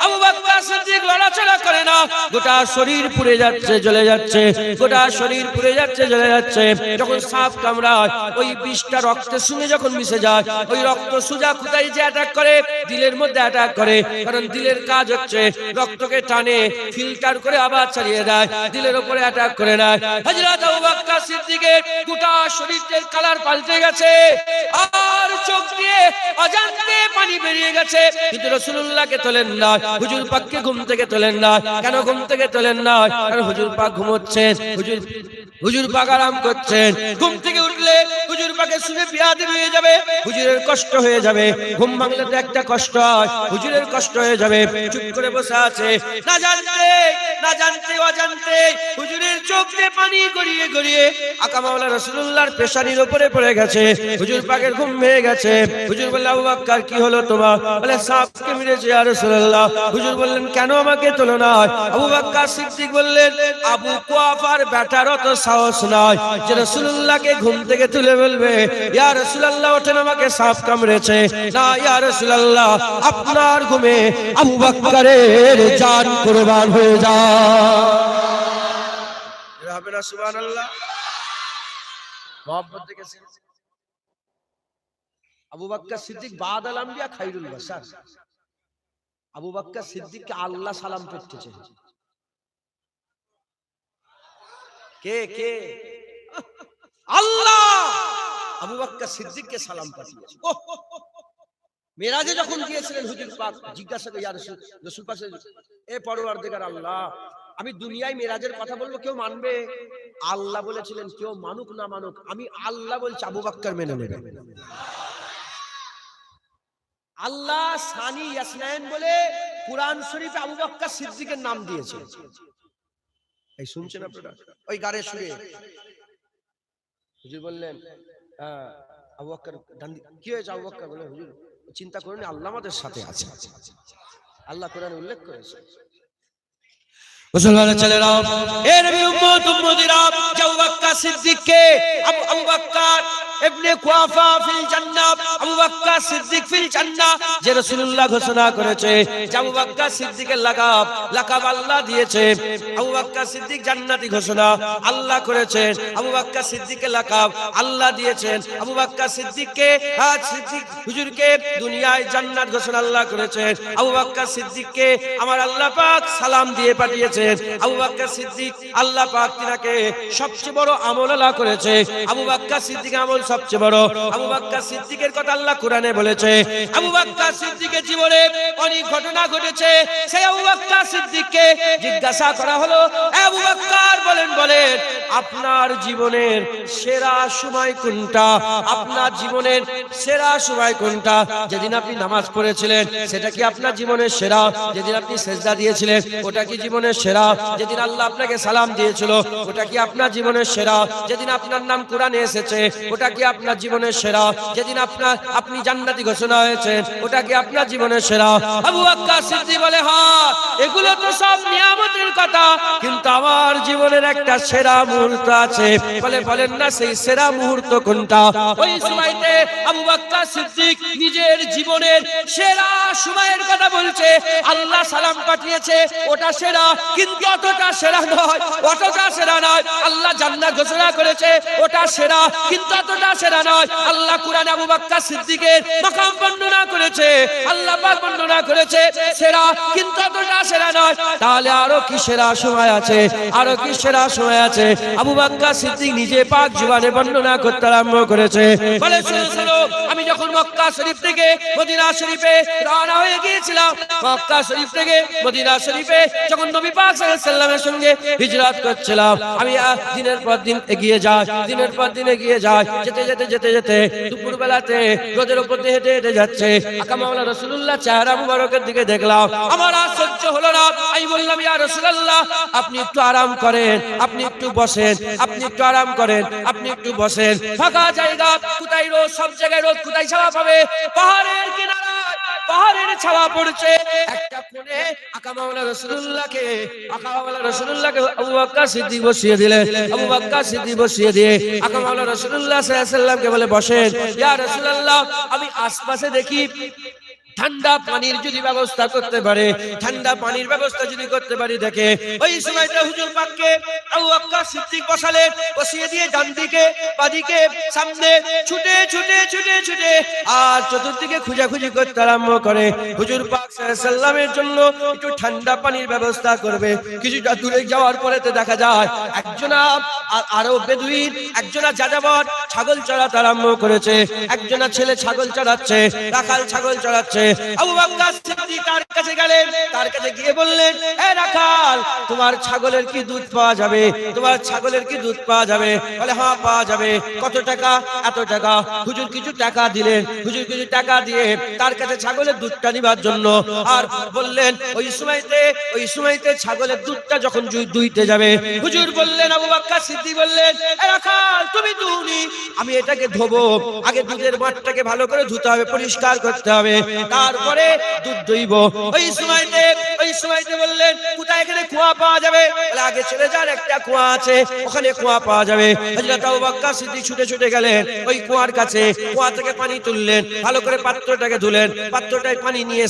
আবু বকর সিদ্দিক লড়াচড়া করে না, গোটা শরীর পুড়ে যাচ্ছে, জ্বলে যাচ্ছে। যখন সাপ কামড়ায়, ওই বিষটা রক্তের সঙ্গে যখন মিশে যায়, ওই রক্ত সুজা কোথায় যে অ্যাটাক করে, দিলের মধ্যে অ্যাটাক করে, কারণ দিলের কাজ হচ্ছে রক্তকে টানে ফিল্টার করে আবার ছাড়িয়ে দেয়, দিলের উপরে অ্যাটাক করে না। হযরত আবু বকর সিদ্দিকের গোটা শরীরের কালার পাল্টে গেছে, আর চোখ দিয়ে অজান্তে পানি বেরিয়ে গেছে, কিন্তু রাসূলুল্লাহকে তোলেন না, হুজুর পাককে ঘুম থেকে তোলেন না। কেন ঘুম থেকে তোলেন না? কারণ হুজুর পাক ঘুমোচ্ছেন, হুজুর পাক আরাম করছেন। ঘুম থেকে উঠলে হুজুর পাকের শুনে বিয়াদবি হয়ে যাবে, হুজুরের কষ্ট হয়ে যাবে। ঘুম ভাঙলে তো একটা কষ্ট হয়, হুজুরের কষ্ট হয়ে যাবে। চুপ করে বসে আছে, না জানতে অজান্তে হুজুরের চোখ দিয়ে পানি গড়িয়ে গড়িয়ে আকা মাওলা রাসূলুল্লাহর পেশানির উপরে পড়ে গেছে। হুজুর পাকের ঘুম ভেঙে গেছে। হুজুর বললেন, আবু বকর কি হলো তোমার? বলে, সাপকে মেরেছে ইয়া রাসূলুল্লাহ। হুজুর বললেন, কেন আমাকে তোলো না? আবু বকর সিদ্দিক বললেন, আবু কুয়াফার বেটারও তো সাহস নয় যে রাসূলুল্লাহকে ঘুম থেকে তুলে বলবে, ইয়া রাসূলুল্লাহ ওঠেন, আমাকে সাপ কামড়েছে। না ইয়া রাসূলুল্লাহ, আপনার ঘুমে আবু বকরের জান কুরবান হয়ে যায়। হবে না সুবহানাল্লাহ? মোহাম্মদ থেকে আবু বকর সিদ্দিক বাদাল আম্বিয়া খায়রুল বাশার। আবু বকর সিদ্দিককে আল্লাহ সালাম করতেছে। কে আল্লাহ আবু বকর সিদ্দিককে সালাম পাঠিয়েছে। মেরাজে যখন গিয়েছিলেন হুজুর পাক জিজ্ঞাসা করে, ইয়া রাসূল পাশে, এ পরওয়ারদিগার আল্লাহ, আমি দুনিয়ায় মেরাজের কথা বলবো, কেউ মানবে? আল্লাহ বলেছিলেন, কেউ মানুক না মানুক, আমি আল্লাহ বলছি আবু বকর মেনে নেবে। আল্লাহ সানি ইয়াসনাইন বলে কুরআন শরীফে আবু বকর সিদ্দিকের নাম দিয়েছে। এই শুনছেন আপনারা? ওই গারে শুয়ে হুজুর বললেন, আবু বকর কি হয়েছে? আবু বকর বলে, হুজুর চিন্তা করেন, আল্লাহ আমাদের সাথে আছে। আল্লাহ কোরআনে উল্লেখ করেছে। মুসলমানের ছেলেরা, এ নবী উম্মত উম্মতিরা, আবু বকর সিদ্দিককে আবু বকর ইবনে কুয়াফা ফিল জান্নাহ, আবু বকর সিদ্দিক ফিল জান্নাহ যে রাসূলুল্লাহ ঘোষণা করেছে, যে আবু বকর সিদ্দিকের লাকাব আল্লাহ দিয়েছে। আবু বকর সিদ্দিক জান্নাতি ঘোষণা আল্লাহ করেছেন। আবু বকর সিদ্দিকের লাকাব আল্লাহ দিয়েছেন। আবু বকর সিদ্দিককে সিদ্দিক হুজুরকে দুনিয়ায় জান্নাত ঘোষণা আল্লাহ করেছেন। আবু বকর সিদ্দিককে আমার আল্লাহ পাক সালাম দিয়ে পাঠিয়েছেন। আবু বকর সিদ্দিক আল্লাহ পাক তিনাকে সবচেয়ে বড় আমলওয়ালা করেছে। আবু বকর সিদ্দিক আমল সবচেয়ে বড়। আবু বকর সিদ্দিকের কথা আল্লাহ কোরআনে বলেছে। আবু বকর সিদ্দিকের জীবনে অনেক ঘটনা ঘটেছে। সেই আবু বকর সিদ্দিককে জিজ্ঞাসা করা হলো, আবু বকর বলেন আপনার জীবনের সেরা সময় কোনটা? আপনার জীবনের সেরা সময় কোনটা? যেদিন আপনি নামাজ পড়েছিলেন সেটা কি আপনার জীবনের সেরা? যেদিন আপনি সেজদা দিয়েছিলেন ওটা কি জীবনের সেরা? যেদিন আল্লাহ আপনাকে সালাম দিয়েছিল ওটা কি আপনার জীবনের সেরা? যেদিন আপনার নাম কোরআনে এসেছে ওটা কি আপনার জীবনের সেরা? যেদিন আপনি জান্নাতি ঘোষণা হয়েছে ওটা কি আপনার জীবনের সেরা? আবু বকর সিদ্দিক বলে, হ্যাঁ, এগুলো তো সব নিয়ামতের কথা, কিন্তু আমার জীবনের একটা সেরা মুহূর্ত আছে। বলেন না সেই সেরা মুহূর্ত কোনটা? ওই সময়তে আবু বকর সিদ্দিক নিজের জীবনের সেরা সময়ের কথা বলছে। আল্লাহ সালাম পাঠিয়েছে, ওটা সেরা, কিন্তু অতটা সেরা নয়। আল্লাহ জান্নাত ঘোষণা করেছে, ওটা সেরা, কিন্তু অতটা সেরা নয়। আল্লাহ কুরআনে আবু বকর সিদ্দিকের মাকাম বর্ণনা করেছে, আল্লাহ পাক বর্ণনা করেছে সেরা, কিন্তু অতটা সেরা নয়। তাহলে আরো কি সেরা সময় আছে? আরো কি সেরা সময় আছে? আবু বকর সিদ্দিক নিজে পাক জীবনে বর্ণনা করতে আরম্ভ করেছে। বলে, শুনো, আমি যখন মক্কা শরীফ থেকে মদিনা শরীফে রওনা হয়ে গিয়েছিলাম, মক্কা শরীফ থেকে মদিনা শরীফে যখন নবী পাক সাল্লাল্লাহু আলাইহি ওয়াসাল্লামের সঙ্গে হিজরত করছিলাম, আমি দিনের পর দিন এগিয়ে যাই। যেতে দুপুর বেলাতে রোদের উপর দিয়ে হেঁটে যাচ্ছে, আকা মাওলা রাসূলুল্লাহ চেহারা মুবারকের দিকে দেখলাম, আমার আর সহ্য হলো না। আমি বললাম, ইয়া রাসূলুল্লাহ, আপনি একটু আরাম করেন, আপনি একটু বসেন, ফাঁকা জায়গা কোথায়? রোদ, সব জায়গায় রোদ, কোথায় ছায়া পাবে? পাহাড়ের কিনারায় পাহাড়ের ছায়া পড়ছে। একটা কোণে আকা মাওলা রাসূলুল্লাহকে আবু বকর সিদ্দিক বসিয়ে দিলেন। আবু বকর সিদ্দিক বসিয়ে দিয়ে আকা মাওলা রাসূলুল্লাহ সাল্লাল্লাহু আলাইহি ওয়াসাল্লামকে বলে, বসেন। ইয়া রাসূলুল্লাহ, আমি আশপাশে দেখি ঠান্ডা পানির যদি ব্যবস্থা করতে পারে, দেখে ওই সময়টা হুজুর পাককে আবু বকর সিদ্দিক বসিয়ে দিয়ে ডান দিকে বাদিকে সামনে ছুটে আর চতুর্দিকে খুঁজাখুঁজি করতে আরম্ভ করে। হুজুর পাক সাল্লাল্লাহু আলাইহি ওয়াসাল্লামের জন্য একটু ঠান্ডা পানির ব্যবস্থা করবে। কিছুটা দূরে যাওয়ার পরেতে দেখা যায় একজনা আরব বেদুইন, একজনা যাযাবর ছাগল চড়াতে আরম্ভ করেছে। একজনা ছেলে ছাগল চড়াচ্ছে, রাখাল ছাগল চড়াচ্ছে। আবু বকর সিদ্দিক তার কাছে গেলেন, তার কাছে গিয়ে বললেন, এ রাখাল, তোমার ছাগলের কি দুধ পাওয়া যাবে? তোমার ছাগলের কি দুধ পাওয়া যাবে? বলে হ্যাঁ পাওয়া যাবে। কত টাকা? এত টাকা। হুজুর কিছু টাকা দিলেন, হুজুর কিছু টাকা দিয়ে তার কাছে ছাগলের দুধটা নিবার জন্য, আর বললেন ওই সময়তে ছাগলের দুধটা যখন দুইতে যাবে, হুজুর বললেন, আবু বকর সিদ্দিক বললেন, এ রাখাল তুমি দুনি, আমি এটাকে ধোবো। আগে দুধের মাঠটাকে ভালো করে ধুতে হবে, পরিষ্কার করতে হবে, তারপরে দুধ দইব। ওই সময়তে বললেন, কোথায় এখানে কুয়া পাওয়া যাবে? বলে আগে চলে যান, একটা কুয়া আছে, ওখানে কুয়া পাওয়া যাবে। হযরত আবু বকর সিদ্দিক ছুটে ছুটে গেলেন ওই কুয়ার কাছে, কুয়া থেকে পানি তুললেন, ভালো করে পাত্রটাকে ধুলেন, পাত্রটায় পানি নিয়ে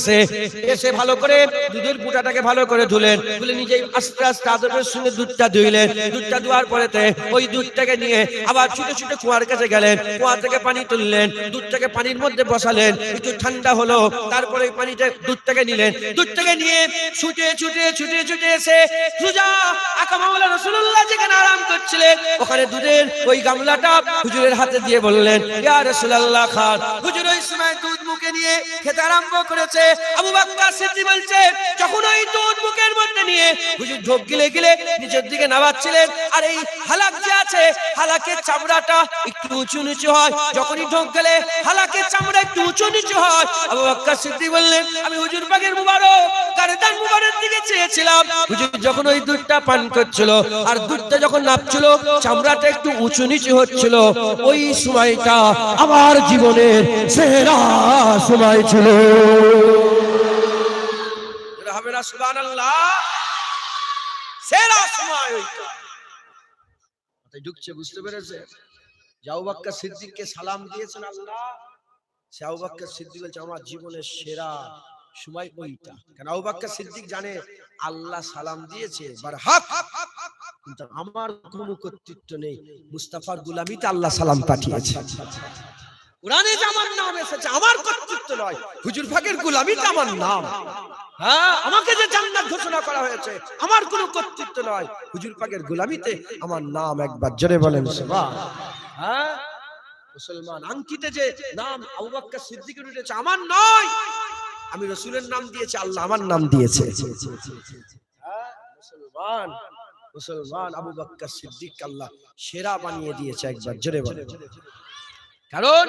এসে ভালো করে দুধের পুটাটাকে ভালো করে ধুলেন, ধুলে নিজেই আস্তে আস্তে আদরের সঙ্গে দুধটা ধুইলেন। দুধটা ধোয়ার পরেতে ওই দুধটাকে নিয়ে আবার ছুটে ছুটে কুয়ার কাছে গেলেন, কুয়া থেকে পানি তুললেন, দুধটাকে পানির মধ্যে বসালেন, একটু ঠান্ডা হলো, তারপরে পানিটা দুধটাকে নিলেন, দুধটাকে নিয়ে ছুটে ছুটে এসে সুজা আকা মাওলা রাসূলুল্লাহ যেখানে আরাম করছিলেন, ওখানে দুধের ওই গামলাটা হুজুরের হাতে দিয়ে বললেন, ইয়া রাসূলুল্লাহ খান। হুজুর ওই সময় দুধ মুখে নিয়ে খেতে আরম্ভ করেছে। আবু বকর সিদ্দিক বলছে, যখন ওই দুধ মুখের মধ্যে নিয়ে হুজুর ঢোক গিলে গিলে নিচের দিকে নামাচ্ছিলেন, আর এই হালাক যে আছে, হালাকের চামড়াটা একটু উঁচু নিচু হয়, যখনই ঢোক গেলে হালাকের চামড়া একটু উঁচু নিচু হয়। আবু বকর সিদ্দিক বললেন, আমি হুজুর পাকের মুবারক গারদান মুবারক দিকে চেয়েছিলাম। হুজুর যখন ওই দুধটা পান করছিল আর দুধটা যখন নাপছিল, চামড়াটা একটু উঁচু নিচু হচ্ছিল, ওই সময়টা আমার জীবনের সেরা সময় ছিল। হবে না সুবহানাল্লাহ? সেরা সময় ওইটা। তাই ঢুকছে, বুঝতে পেরেছে? আবু বকর সিদ্দিককে সালাম দিয়েছেন আল্লাহ, সে আবু বকর সিদ্দিক বলছে আমার জীবনের সেরা সময় ওইটা। কারণ আবু বকর সিদ্দিক জানে আল্লাহ সালাম দিয়েছে বারহাক, কিন্তু আমার কোনো কর্তৃত্ব নেই, মুস্তাফার গোলামিতে আল্লাহ সালাম পাঠিয়েছে। কোরআনে যে আমার নাম এসেছে, আমার কর্তৃত্ব নয়, হুজুর পাকের গোলামিতে আমার নাম। হ্যাঁ, আমাকে যে জান্নাত ঘোষণা করা হয়েছে, আমার কোনো কর্তৃত্ব নয়, হুজুর পাকের গোলামিতে আমার নাম। একবার জোরে বলেন সুবহানাল্লাহ। হ্যাঁ, মুসলমান আংকিতে যে নাম আবু বকর সিদ্দিকের উঠেছে, আমার নয়, আমি রাসূলের নাম দিয়েছি, আল্লাহ আমার নাম দিয়েছে। হ্যাঁ, মুসলমান আবু বকর সিদ্দিক আল্লাহ সেরা বানিয়ে দিয়েছে। একবার জোরে বলেন। কারণ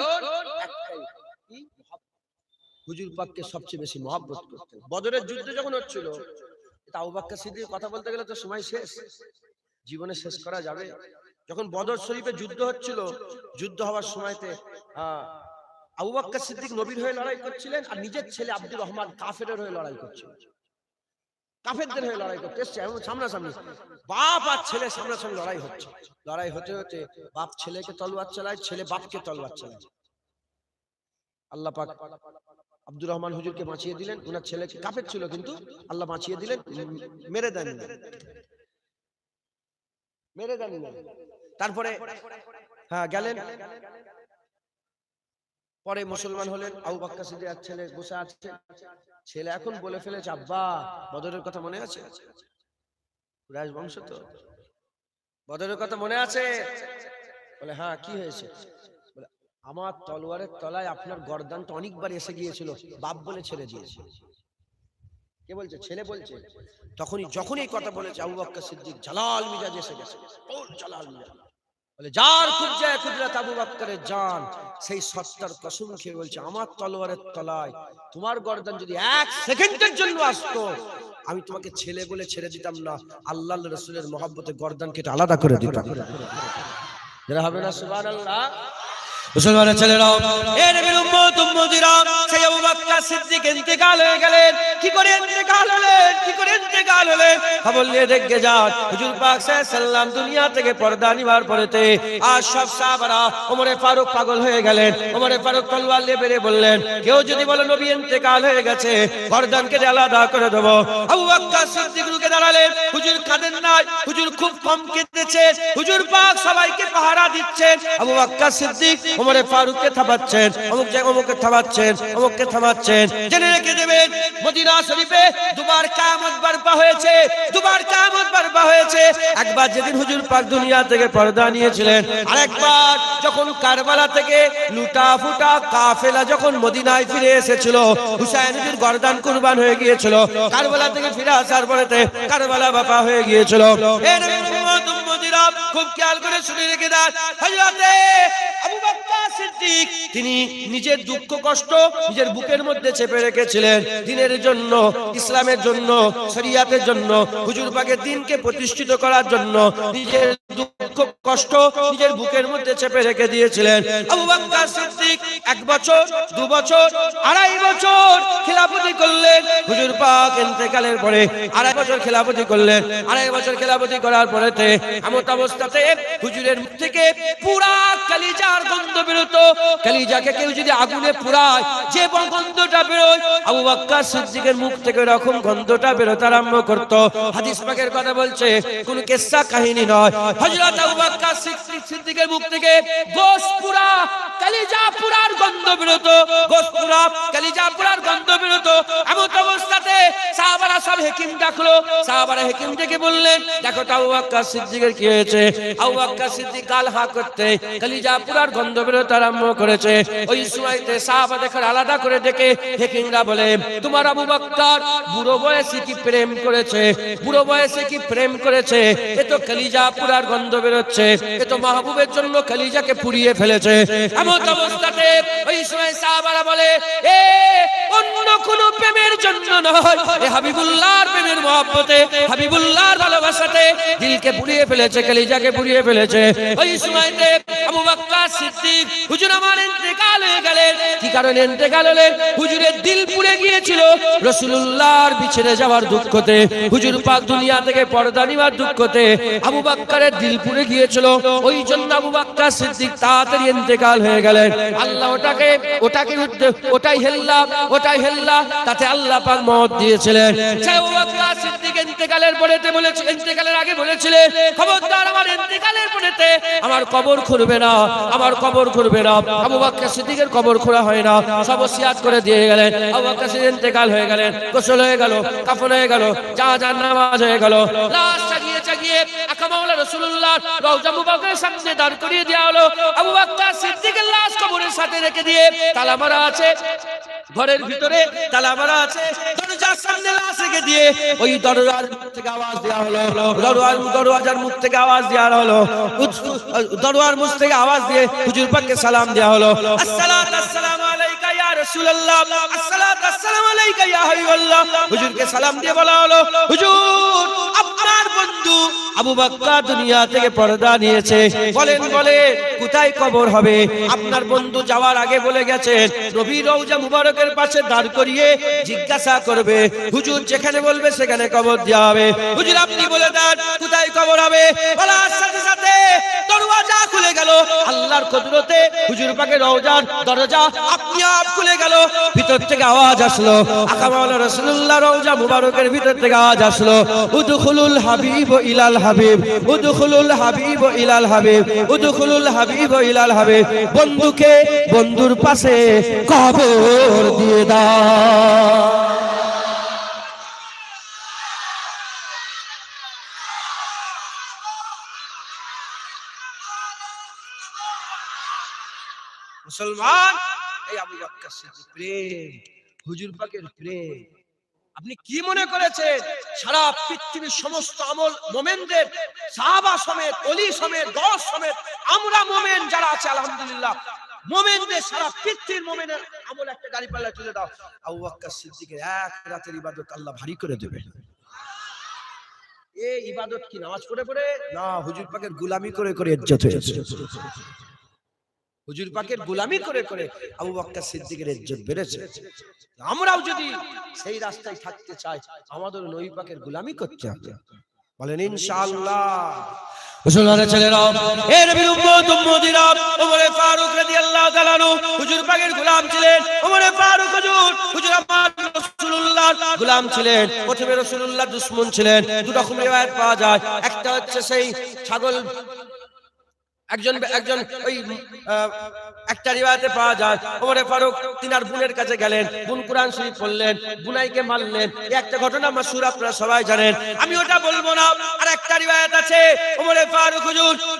হুজুর পাককে সবচেয়ে বেশি মহব্বত করতেন। বদরের যুদ্ধ যখন হচ্ছিল, আবু বকর সিদ্দিকের কথা বলতে গেলে তো সময় শেষ, জীবনে শেষ করা যাবে। যখন বদর শরীফে যুদ্ধ হচ্ছিল, যুদ্ধ হওয়ার সময়তে আবু বকর সিদ্দিক নবীর হয়ে লড়াই করছিলেন, আর নিজের ছেলে আব্দুর রহমান কাফেরের হয়ে লড়াই করছিল, কাফেরদের হয়ে লড়াই করতে এসছে সামনাসামনি। বাপ আর ছেলে সামনাসামনি লড়াই হচ্ছে। লড়াই হতে হতে বাপ ছেলেকে তলোয়ার চালায়, ছেলে বাপকে তলোয়ার চালায়। আল্লাহ পাক আব্দুর রহমান হুজুরকে বাঁচিয়ে দিলেন, ওনার ছেলেকে কাফের ছিল কিন্তু আল্লাহ বাঁচিয়ে দিলেন, মেরে দেন না, মেরে দেন না। তারপরে হ্যাঁ গেলেন, পরে মুসলমান হলেন। আবু বকর সিদ্দিকের ছেলে বসে আছে, ছেলে এখন বলে ফেলেছে, আব্বা বদরের কথা মনে আছে? কুরাইশ বংশ তো, বদরের কথা মনে আছে? বলে হ্যাঁ, কি হয়েছে? বলে আমার তলোয়ারের তলায় আপনার গর্দানটা অনেকবার এসে গিয়েছিল, বাপ বলে ছেড়ে দিয়েছে। কে বলছে? ছেলে বলছে। যখনই এই কথা বলেছে, আবু বকর সিদ্দিক জালাল মিজাজ এসে গেছে, জালাল মিজাজ। বলে যার কুদরত কুদরত আবু বকরের জান, সেই সত্তার কসম খেয়ে বলছে, আমার তলোয়ারের তলায় তোমার গর্দান যদি এক সেকেন্ডের জন্য আসতো, আমি তোমাকে ছেলে বলে ছেড়ে দিতাম না, আল্লাহর রাসূলের মহব্বতে গর্দান কেটে আলাদা করে দিতাম। যারা হবে না সুবহানাল্লাহ? মুসলমানের ছেলেরা, এ নবীর উম্মত উম্মতিরা, সেই আবু বকর সিদ্দিক ইন্তেকাল হয়ে গেলেন। কি করে ইন্তেকাল হলেন? কি করে ইন্তেকাল হলেন? খবর নিয়ে দেখে যান, হুজুর পাক সাল্লাল্লাহু আলাইহি সাল্লাম দুনিয়া থেকে পর্দা নিবার পরেতে আর সব সাহাবারা ওমরে ফারুক পাগল হয়ে গেলেন। ওমরে ফারুক তলোয়ার নিয়ে বেরিয়ে বললেন, কেউ যদি বলে নবী ইন্তেকাল হয়ে গেছে, গর্দানকে আলাদা করে দেব। আবু বকর সিদ্দিক রুকে দাঁড়ালেন, হুজুর কাঁদেন নাই, হুজুর খুব কম কেঁদেছেন, হুজুর পাক সবাইকে পাহারা দিচ্ছেন। আবু বকর সিদ্দিক ওমরে ফারুককে থামাচ্ছেন, অমুককে থামাচ্ছেন, অমুককে থামাচ্ছেন। জেনে রেখে দেবেন মদিনা শরীফে দুবার কিয়ামত বারপা হয়েছে, দুবার কিয়ামত বারপা হয়েছে। একবার যেদিন হুজুর পাক দুনিয়া থেকে পর্দা নিয়েছিলেন, আরেকবার যখন কারবালা থেকে লুটা ফুটা কাফেলা যখন মদিনায় ফিরে এসেছিল, হুসাইনের গর্দান কুরবান হয়ে গিয়েছিল। কারবালা থেকে ফিরে আসার পরেতে কারবালা বাপা হয়ে গিয়েছিল। খুব খেয়াল করে শুনে রেখে দেন, হযরতে আবু বকর সিদ্দিক তিনি নিজের দুঃখ কষ্ট নিজের বুকের মধ্যে চেপে রেখেছিলেন। দ্বীনের জন্য, ইসলামের জন্য, শরিয়াতের জন্য, হুজুর পাকের দ্বীনকে প্রতিষ্ঠিত করার জন্য নিজের দুঃখ কষ্ট নিজের বুকের মধ্যে চেপে রেখে দিয়েছিলেন। আবু বকর সিদ্দিক 1 বছর, 2 বছর, 2.5 বছর খিলাফতি করলেন। হুজুর পাক ইন্তেকালের পরে 2.5 বছর খিলাফতি করলেন। 2.5 বছর খিলাফতি করার পরেতে এমত অবস্থাতে হুজুরের মুখ থেকে পুরা কলিজার গন্ধ বেরোতো। কলিজাকে কেউ যদি আগুনে পুরায় যে গন্ধটা বেরোয়, আবু বকর সিদ্দিকের মুখ থেকে এরকম গন্ধটা বেরোতে আরম্ভ করতো। হাদিস পাকের কথা বলছে, কোন কিসসা কাহিনী নয়। হযরত আবু বকর সিদ্দিকের মুখ থেকে গোশত পুরা, কলিজা পুরার গন্ধ বেরোতো, গোশত পুরা, কলিজা পুরার গন্ধ বেরোতো। এমন অবস্থাতে সাহাবারা সব হেকিম ডাকলো। সাহাবারা হেকিম ডেকে বললেন, দেখো তো আবু বকর সিদ্দিকের কি হয়েছে। আবু বকর সিদ্দিক গাল হা করতে কলিজা পুরার গন্ধ বেরোতে আরম্ভ করেছে। ওই সময়তে সাহাবাদের আলাদা করে ডেকে হেকিমরা বলে, তোমার আবু বকর বুড়ো বয়সে কি প্রেম করেছে, বুড়ো বয়সে কি প্রেম করেছে, এ তো কলিজা পুরার গন্ধ বেরোচ্ছে, এ তো মাহবুবের জন্য কলিজাকে পুড়িয়ে ফেলেছে। এমন অবস্থাতে ওই সময় সাহাবারা বলে, এ অন্য কোন প্রেমের জন্য নয়, এ হাবিবুল্লাহর প্রেমের মহব্বতে, হাবিবুল্লাহর ভালোবাসাতে দিলকে পুড়িয়ে ফেলেছে, কলিজাকে পুড়িয়ে ফেলেছে। ওই সময়তে আবু বকর সিদ্দিক, হুজুর আমার ইন্তেকাল হয়ে গেলেন। কি কারণে ইন্তেকাল হলেন? হুজুরের দিল পুড়ে গিয়েছিল রাসূলুল্লাহর বিছড়ে যাওয়ার দুঃখতে, হুজুর পাক দুনিয়া থেকে পর্দা নিবার দুঃখতে আবু বকরের দিল পুড়ে গিয়েছিল। ওই জন্য আবু বকর সিদ্দিক তাড়াতাড়ি ইন্তেকাল হয়ে গেলেন। আল্লাহ ওটাই হেল্লা তাতে আল্লাহ পাক মওত দিয়েছিলেন। সেই আবু বকর সিদ্দিক ইন্তেকালের পরেতে বলেছে, ইন্তেকালের আগে বলেছিলেন, খবরদার আমার ইন্তেকালের পরেতে আমার কবর খুঁড়বে না, আমার কবর খুঁড়বে না। আবু বকর সিদ্দিকের কবর খোঁড়া হয় না, সব ওসিয়াত করে দিয়ে গেলেন। আবু বকর সিদ্দিক ইন্তেকাল হয়ে গেলেন, গোসল হয়ে গেল, কাফন হয়ে গেল, জানাজার নামাজ হয়ে গেল। লাশ চাগিয়ে আকা মাওলা রাসূলুল্লাহ রওজা মুবারকের সামনে দাঁড় করিয়ে দেওয়া হলো। আবু বকর সিদ্দিকের লাশ কবরের সাথে রেখে দিয়ে তালা মারা আছে, ঘরের ভিতরে তালা মারা আছে, দরজার সামনে লাশ রেখে দিয়ে ওই দরজার মুখ থেকে আওয়াজ দেওয়া হলো, দরজার মুখ থেকে আওয়াজ দেওয়া হলো, দরজার মুখ থেকে আওয়াজ দিয়ে হুজুর পাককে সালাম দেওয়া হলো, আসসালাতু আসসালামু আলাইকা ইয়া রাসূলুল্লাহ, আসসালাতু আসসালামু আলাইকা ইয়া হাবিবাল্লাহ। হুজুরকে সালাম দিয়ে বলা হলো, হুজুর আপনার বন্ধু আবু বকর দুনিয়া থেকে পর্দা নিয়েছে, বলেন কোথায় কবর হবে? আপনার বন্ধু যাওয়ার আগে বলে গেছেন, নবী রওজা মুবারকের পাশে দাঁড় করিয়ে জিজ্ঞাসা করবে, হুজুর যেখানে বলবে সেখানে কবর দেওয়া হবে। হুজুর আপনি বলে দেন কোথায় কবর হবে। বলার সাথে সাথে দরওয়াজা খুলে গেল। আল্লাহর কুদরতে হুজুর পাকের রওজার দরজা আপনি আপ খুলে গেল। ভিতর থেকে আওয়াজ আসলো, আকা মাওলানা রাসূলুল্লাহ রওজা মুবারকের ভিতর থেকে আওয়াজ আসলো, উদখুলুল হাবিব ইলাল হাবিব, উদখুলুল হাবিব ইলাল হাবিব, উদখুলুল হাবিব ইলাল হাবিব। বন্ধুকে বন্ধুর পাশে কবর দিয়ে দাও। মুসলমান, এই আবু বকর সিদ্দিক প্রেম, হুজুর পাকের প্রেম। আপনি কি মনে করেছেন সারা পৃথিবীর সমস্ত আমল মোমেনদের, সাহাবা সমেত, ওলি সমেত, দশ সমেত, আমরা মোমেন যারা আছে আলহামদুলিল্লাহ, মোমেনদের সারা পৃথিবীর মোমেনের আমল একটা গাড়ি পাল্লা তুলে দাও, আবু বকর সিদ্দিকের এক রাতের ইবাদত আল্লাহ ভারী করে দেবে। এই ইবাদত কি নামাজ পড়ে পড়ে না, হুজুর পাকের গোলামি করে করে ইজ্জত হয়েছে। হুজুর পাকের গোলামি করে করে আবু বকর সিদ্দিকের ইজ্জত বেড়েছে। আমরাও যদি সেই রাস্তায় থাকতে চাই, আমাদের নবী পাকের গোলামি করতে হবে। বলেন ইনশাআল্লাহ। মুসলমানের ছেলেরা, এ নবীর উম্মত উম্মতিরা, ওমরে ফারুক রাদিয়াল্লাহু তাআলা আনহু হুজুর পাকের গোলাম ছিলেন। ওমরে ফারুক হুজুর আমার রাসূলুল্লাহর গোলাম ছিলেন। প্রথমে রাসূলুল্লাহ দুশমন ছিলেন। দুটো রকম রিওয়ায়াত পাওয়া যায়। একটা হচ্ছে সেই ছাগল, ছাগল চড়ানোর জন্য, ছাগল চড়ানোর জন্য রাসূলুল্লাহ দুশমন ছিলেন। দ্বিতীয় হচ্ছে সেই রাসূলুল্লাহর একজন ওই একটা রিওয়ায়াতে পাওয়া যায় ওমর ফারুক তিনার বোনের কাছে গেলেন, বোন কোরআন শরীফ পড়লেন, বুনাইকে মারলেন। একটা ঘটনা মাশহুর, আপনারা সবাই জানেন, আমি ওটা বলবো না। আর একটা রিওয়ায়াত আছে ওমর ফারুক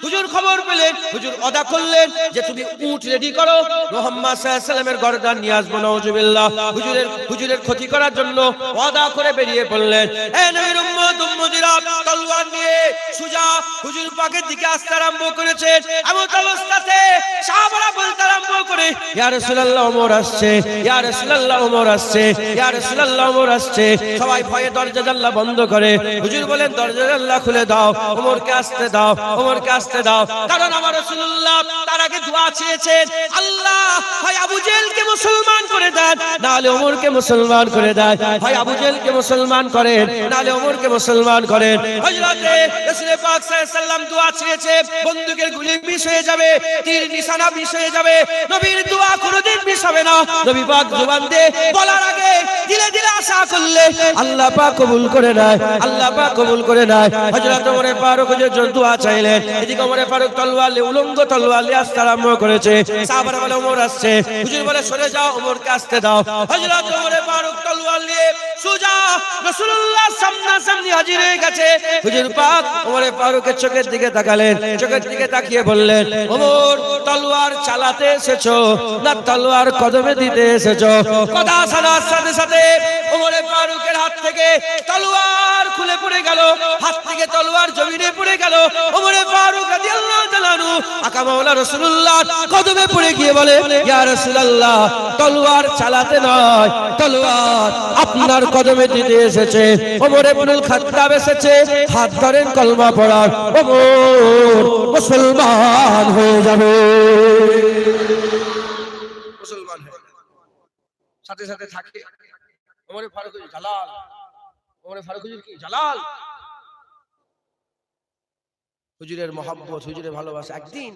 হুজুর খবর পেলেন, হুজুর ওয়াদা করলেন যে তুমি উট রেডি করো, মুহাম্মদ সাল্লাল্লাহু আলাইহি ওয়াসাল্লামের গর্দান নিয়ে আসবো, নাউজুবিল্লাহ। হুজুরের ক্ষতি করার জন্য ওয়াদা করে বেরিয়ে পড়লেন। এ নবীর উম্মতিরা তলোয়ার নিয়ে সুজা হুজুর পাকের দিকে আসতে আরম্ভ করেছে। এমন অবস্থাতে সাহাবারা বলতে আরম্ভ করে, ইয়া রাসূলুল্লাহ ওমর আসছে, ইয়া রাসূলুল্লাহ ওমর আসছে, ইয়া রাসূলুল্লাহ ওমর আসছে। সবাই ভয়ে দরজা জানলা বন্ধ করে। হুজুর বলেন দরজা জানলা খুলে দাও, ওমরকে আসতে দাও, ওমরকে আসতে দাও। কারণ আমার রাসূলুল্লাহ তার আগে দোয়া চেয়েছেন, আল্লাহ হয় আবু জেহেলকে মুসলমান করে দেন, না হলে ওমরকে মুসলমান করে দেন। হয় আবু জেহেলকে মুসলমান করেন, না হলে ওমরকে মুসলমান করেন। হযরতে রাসূল পাক সাল্লাল্লাহু আলাইহি ওয়াসাল্লাম দোয়া চেয়েছে, বন্দুকের গুলি মিস হয়ে যাবে, তীর নিশানা মিস হয়ে যাবে, নবীর দোয়া কোনোদিন মিস হবে না। নবী পাক জবান দিয়ে বলার আগে দিলে দিলে আশা করলে আল্লাহ পাক কবুল করে নেয়, আল্লাহ পাক কবুল করে নেয়। হযরত ওমর ফারুক হুজুর দোয়া চাইলেন, এদিকে ওমর ফারুক তলোয়ার নিয়ে উলঙ্গ তলোয়ার নিয়ে আসতে আরম্ভ করেছে। সাহাবারা বলে ওমর আসছে, হুজুর বলে সরে যাও, ওমরকে আসতে দাও। হযরত ওমর ফারুক তলোয়ার নিয়ে সুজা রাসূলুল্লাহ সামনাসামনি হাজির হয়ে গেছে। হুজুর পাক ওমর ফারুকের চোখের দিকে তাকালেন, চোখের দিকে তাকিয়ে বললেন, ওমর তলোয়ার চালাতে এসেছো না তলোয়ার কদমে দিতে এসেছো? কথা শোনার সাথে সাথে ওমর ফারুকের হাত থেকে তলোয়ার খুলে পড়ে গেল, হাত থেকে তলোয়ার জমিনে পড়ে গেল। ওমর ফারুক রাদিয়াল্লাহু তাআলা আনহু আকা মাওলা রাসূলুল্লাহ কদমে পড়ে গিয়ে বলে, ইয়া রাসূলুল্লাহ তলোয়ার চালাতে নয়, তলোয়ার আপনার কদমে দিতে এসেছে। ওমর ইবনুল খাত্তাব এসেছে, হাত ধরেন কলমা পড়ার, ওমর মুসলমান হয়ে যাবে, মুসলমান হয়ে যাবে। সাথে সাথে থাকে ওমর ফারুক জালাল, ওমর ফারুক কি জালাল, হুজুরের মহব্বত, হুজুরের ভালোবাসা। একদিন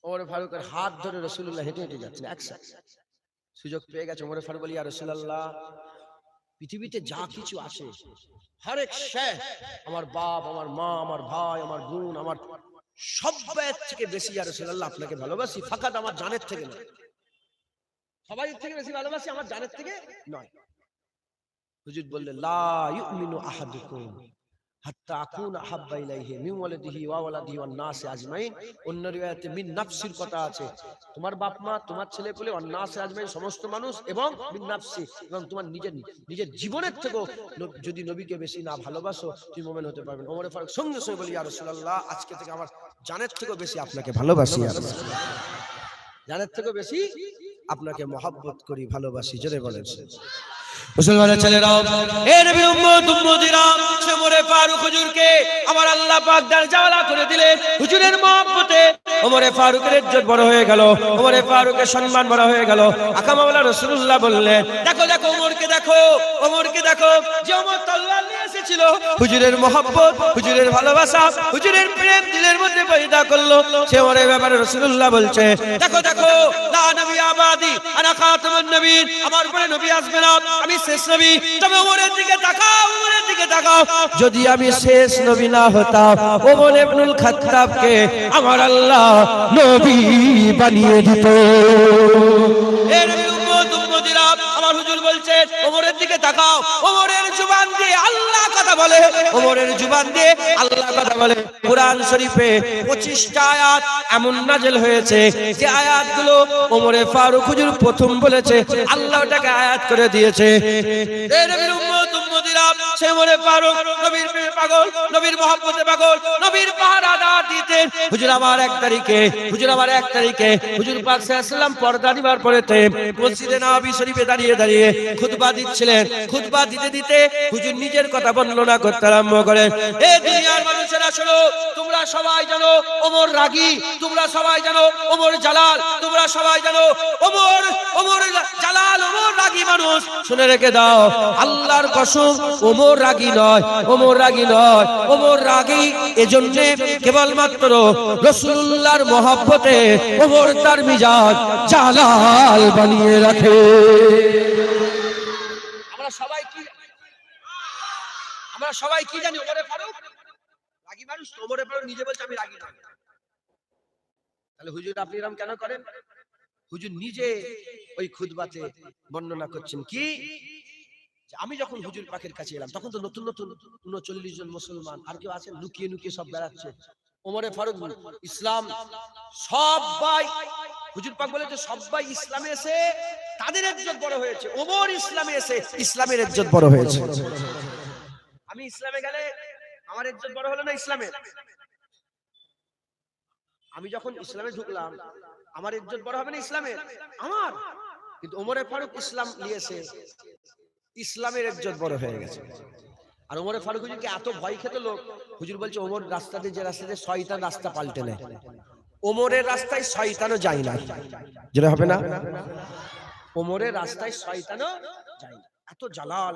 ওমর ফারুকের হাত ধরে রাসূলুল্লাহ হেঁটে হেঁটে যাচ্ছেন, একসাথে সুযোগ পেয়ে গেছে। ওমর ফারুক বলি, ইয়া রাসূলুল্লাহ পৃথিবীতে যা কিছু আছে হর এক শে, আমার বাপ, আমার মা, আমার ভাই, আমার বোন, আমার সবার থেকে বেশি ইয়া রাসূলুল্লাহ আপনাকে ভালোবাসি, ফাকাত আমার জানের থেকে নয়। সবাই থেকে বেশি ভালোবাসি, আমার জানের থেকে নয়। হুজুর বললেন, লা ইউমিনু আহাদুকুম হাত্তা আকুনা আহাব্বা ইলাইহি মিন ওয়ালিদিহি ওয়া ওয়ালাদিহি ওয়ান নাসি আজমাইন। অন্য রিওয়ায়াতে মিন নাফসির কথা আছে, তোমার বাপ মা, তোমার ছেলে পেলে, ওয়ান নাসি আজমাইন সমস্ত মানুষ, এবং মিন নাফসি এবং তোমার নিজের জীবনের থেকেও যদি নবীকে বেশি না ভালোবাসো তুমি মুমিন হতে পারবে না। ওমর ফারুক সঙ্গে সঙ্গে বলি, ইয়া রাসূলুল্লাহ আজকে থেকে আমার জানের থেকেও বেশি আপনাকে ভালোবাসি, জানের থেকেও বেশি আপনাকে মহব্বত করি, ভালোবাসি। জোরে বলেন মুসলমানের ছেলেরাও, এ নবী উম্মতিরা, ওমর ফারুক হুজুরকে আমার আল্লাহ পাক দরজাওয়ালা করে দিলেন। হুজুরের মহব্বতে ওমর ফারুকের ইজ্জত বড় হয়ে গেল, ওমর ফারুকের সম্মান বড় হয়ে গেল। আকা মাওলা রাসূলুল্লাহ বললেন, দেখো দেখো ওমরকে দেখো, ওমরকে দেখো, যে ওমর তলোয়ার নিয়ে এসেছিল, হুজুরের মহব্বত, হুজুরের ভালোবাসা, হুজুরের প্রেম দিলের মধ্যে পয়দা করলো। সে ওমরের ব্যাপারে রাসূলুল্লাহ বলছে, দেখো দেখো, লা নবী আবাদি আনা খাতামুন নবীন, আমার উপরে নবী আসবে না, আমি শেষ নবী। তবে ওমরের দিকে তাকাও, ওমরের দিকে তাকাও, যদি আমি শেষ নবী না হতাম, ওমর ইবনুল খাত্তাবকে আমার আল্লাহ নবী বানিয়ে দিত। এ নবী উম্মতিরা, আমার হুজুর বলছে ওমরের দিকে তাকাও, ওমরের জবান দিয়ে আল্লাহ কথা বলে, ওমরের জবান দিয়ে আল্লাহ কথা বলে। কুরআন শরীফে 25টা আয়াত এমন নাযিল হয়েছে যে আয়াতগুলো ওমর ফারুক হুজুর প্রথম বলেছে, আল্লাহ ওটাকে আয়াত করে দিয়েছে। এ নবীর উম্মতিরা, সে ওমর ফারুক নবীর প্রেমে পাগল, নবীর মহব্বতে পাগল, নবীর পাহারাদার দিতেন। হুজুর আমার 1 তারিখে, হুজুর আমার 1 তারিখে হুজুর পাক সাল্লাল্লাহু আলাইহি ওয়াসাল্লাম পর্দা নিবার পরেতে মসজিদে নববী শরীফে দাঁড়িয়ে দাঁড়িয়ে খুতবা দিচ্ছিলেন। খুতবা দিতে দিতে হুজুর নিজের কথা বর্ণনা করতে আরম্ভ করেন। এই দুনিয়ার মানুষেরা শোনো, তোমরা সবাই জানো ওমর রাগী, তোমরা সবাই জানো ওমর জালাল, তোমরা সবাই জানো ওমর জালাল, ওমর রাগী মানুষ। শুনে রেখে দাও, আল্লাহর কসম ওমর রাগী নয়, ওমর রাগী নয়, ওমর রাগী এজন্যে কেবলমাত্র রাসূলুল্লাহর মহব্বতে ওমর তার মিজাজ জালাল বানিয়ে রাখে। আমরা সবাই কি জানি? ওমর ফারুক রাগী মানুষ। ওমর ফারুক নিজে বলছে আমি রাগী নয়। তাহলে হুজুর আপনি এরকম কেন করেন? হুজুর নিজে ওই খুতবাতে বর্ণনা করছেন কি, আমি যখন হুজুর পাকের কাছে এলাম তখন তো নতুন নতুন 39 জন মুসলমান, আর কেউ আছেন লুকিয়ে লুকিয়ে সব বেড়াচ্ছে। ওমরে ফারুক ইসলাম সবাই, হুজুর পাক বলে যে সবাই ইসলামে এসে তাদের ইজ্জত বড় হয়েছে, ওমর ইসলামে এসে ইসলামের ইজ্জত বড় হয়েছে। আমি ইসলামে গেলে আমার ইজ্জত বড় হলো না ইসলামের? আমি যখন ইসলামে ঢুকলাম আমার ইজ্জত বড় হবে না ইসলামের? আমার। কিন্তু ওমরে ফারুক ইসলাম নিয়েছে, ইসলামের ইজ্জত বড় হয়ে গেছে। আর ওমরে ফারুক হুজুরকে এত ভয় খেত লোক, হুজুর বলছে ওমর রাস্তাতে যে রাস্তাতে শয়তান রাস্তা পাল্টে নেয়, ওমরের রাস্তায় শয়তানও যায় না। যেটা হবে না, ওমরের রাস্তায় শয়তানও যায় না। এত জালাল,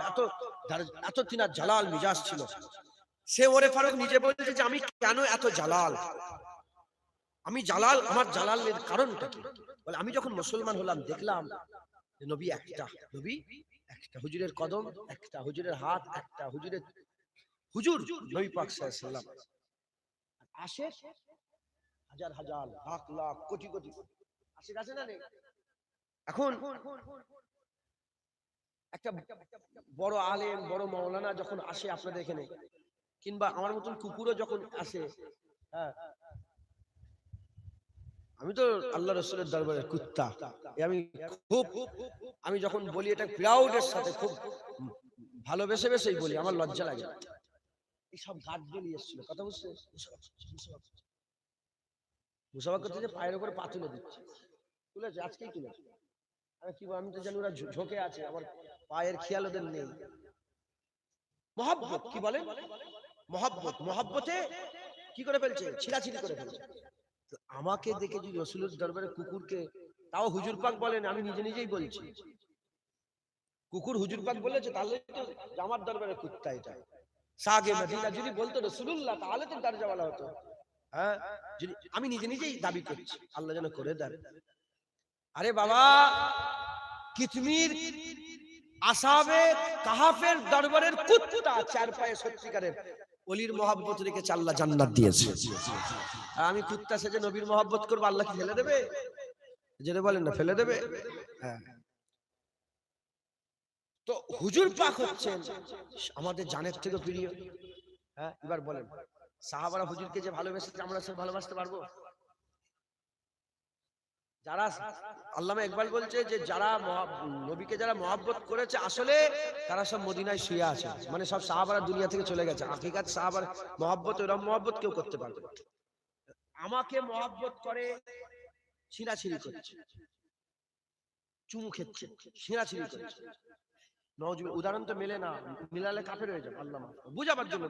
এত তিনার জালাল মিজাজ ছিল। সে ওমরে ফারুক নিজে বলছে যে আমি কেন এত জালাল, আমি জালাল, আমার জালালের কারণটা কি? বলে আমি যখন মুসলমান হলাম দেখলাম নবী একটা, নবী একটা, হুজুরের কদম একটা, হুজুরের হাত একটা, হুজুর নবী পাক সাল্লাল্লাহু আলাইহি ওয়াসাল্লাম আসে হাজার হাজার লাখ লাখ কোটি কোটি আশিক আছে না নেই? এখন একটা বড় আলেম বড় মাওলানা যখন আসে আপনাদের এখানে, কিংবা আমার মতন কুকুরও যখন আসে, হ্যাঁ আমি তো আল্লাহ রাসূলের দরবারের কুত্তা, আমি যখন বলি এটা প্রাউডের সাথে খুব ভালোবেসে বেসেই বলি, আমার লজ্জা লাগে। এই সব গার্ড নিয়ে এসেছিল, কথা বুঝছে, মুসাফা করতে যে পায়ের উপরে পা তুলে দিচ্ছে, তুলেছে আজকেই তুলেছে। আমি কি আমি তো জানি ওরা ঝোঁকে আছে, আমার পায়ের খেয়াল ওদের নেই। মহব্বত কি বলে, মহব্বতে কি করে ফেলছে, ছিঁড়াছিঁড়ি করে ফেলছে। আমাকে দেখে যদি রাসূলের দরবারে কুকুরকে, তাও হুজুর পাক বলেন, আমি নিজে নিজেই বলছি, কুকুর হুজুর পাক বলেছে তাহলে তো আমার দরবারে কুত্তা এটা। সাগে মদিনা যদি বলতো রাসূলুল্লাহ তাহলে তো দরজা বলা হতো। হ্যাঁ, যদি আমি নিজে নিজেই দাবি করছি, আল্লাহ যেন করে দেন। আরে বাবা, কিতমির আসাবে কাহাফের দরবারের কুত্তা, চার পায়ে সত্যিকারের ওলির মহব্বত রেখে আল্লাহ জান্নাত দিয়েছে। আর আমি কুত্তা সেজে নবীর মহব্বত করবো, আল্লাহ কি ফেলে দেবে? যেটা বলেন না, ফেলে দেবে? হ্যাঁ। তো হুজুর পাক হচ্ছেন আমাদের জানের থেকে প্রিয়। হ্যাঁ, এবার বলেন সাহাবারা হুজুরকে যে ভালোবেসেছে, আমরা সে ভালোবাসতে পারবো? যারা আল্লামা ইকবাল বলছে যে যারা নবীকে যারা মহব্বত করেছে আসলে তারা সব মদিনায় শুয়ে আছে, মানে সব সাহাবারা দুনিয়া থেকে চলে গেছে। হাকিকাত সাহাবার মহব্বত, এরকম মহব্বত কেউ করতে পারবে না। আমাকে মহব্বত করে ছিঁড়াছিঁড়ি করছে, চুমু খেচ্ছে, ছিঁড়াছিঁড়ি করছে, নওয়াজুবিল্লাহ। উদাহরণ তো মেলে না, মিলালে কাফের হয়ে যাবে। আল্লাহ বুঝাবার জন্য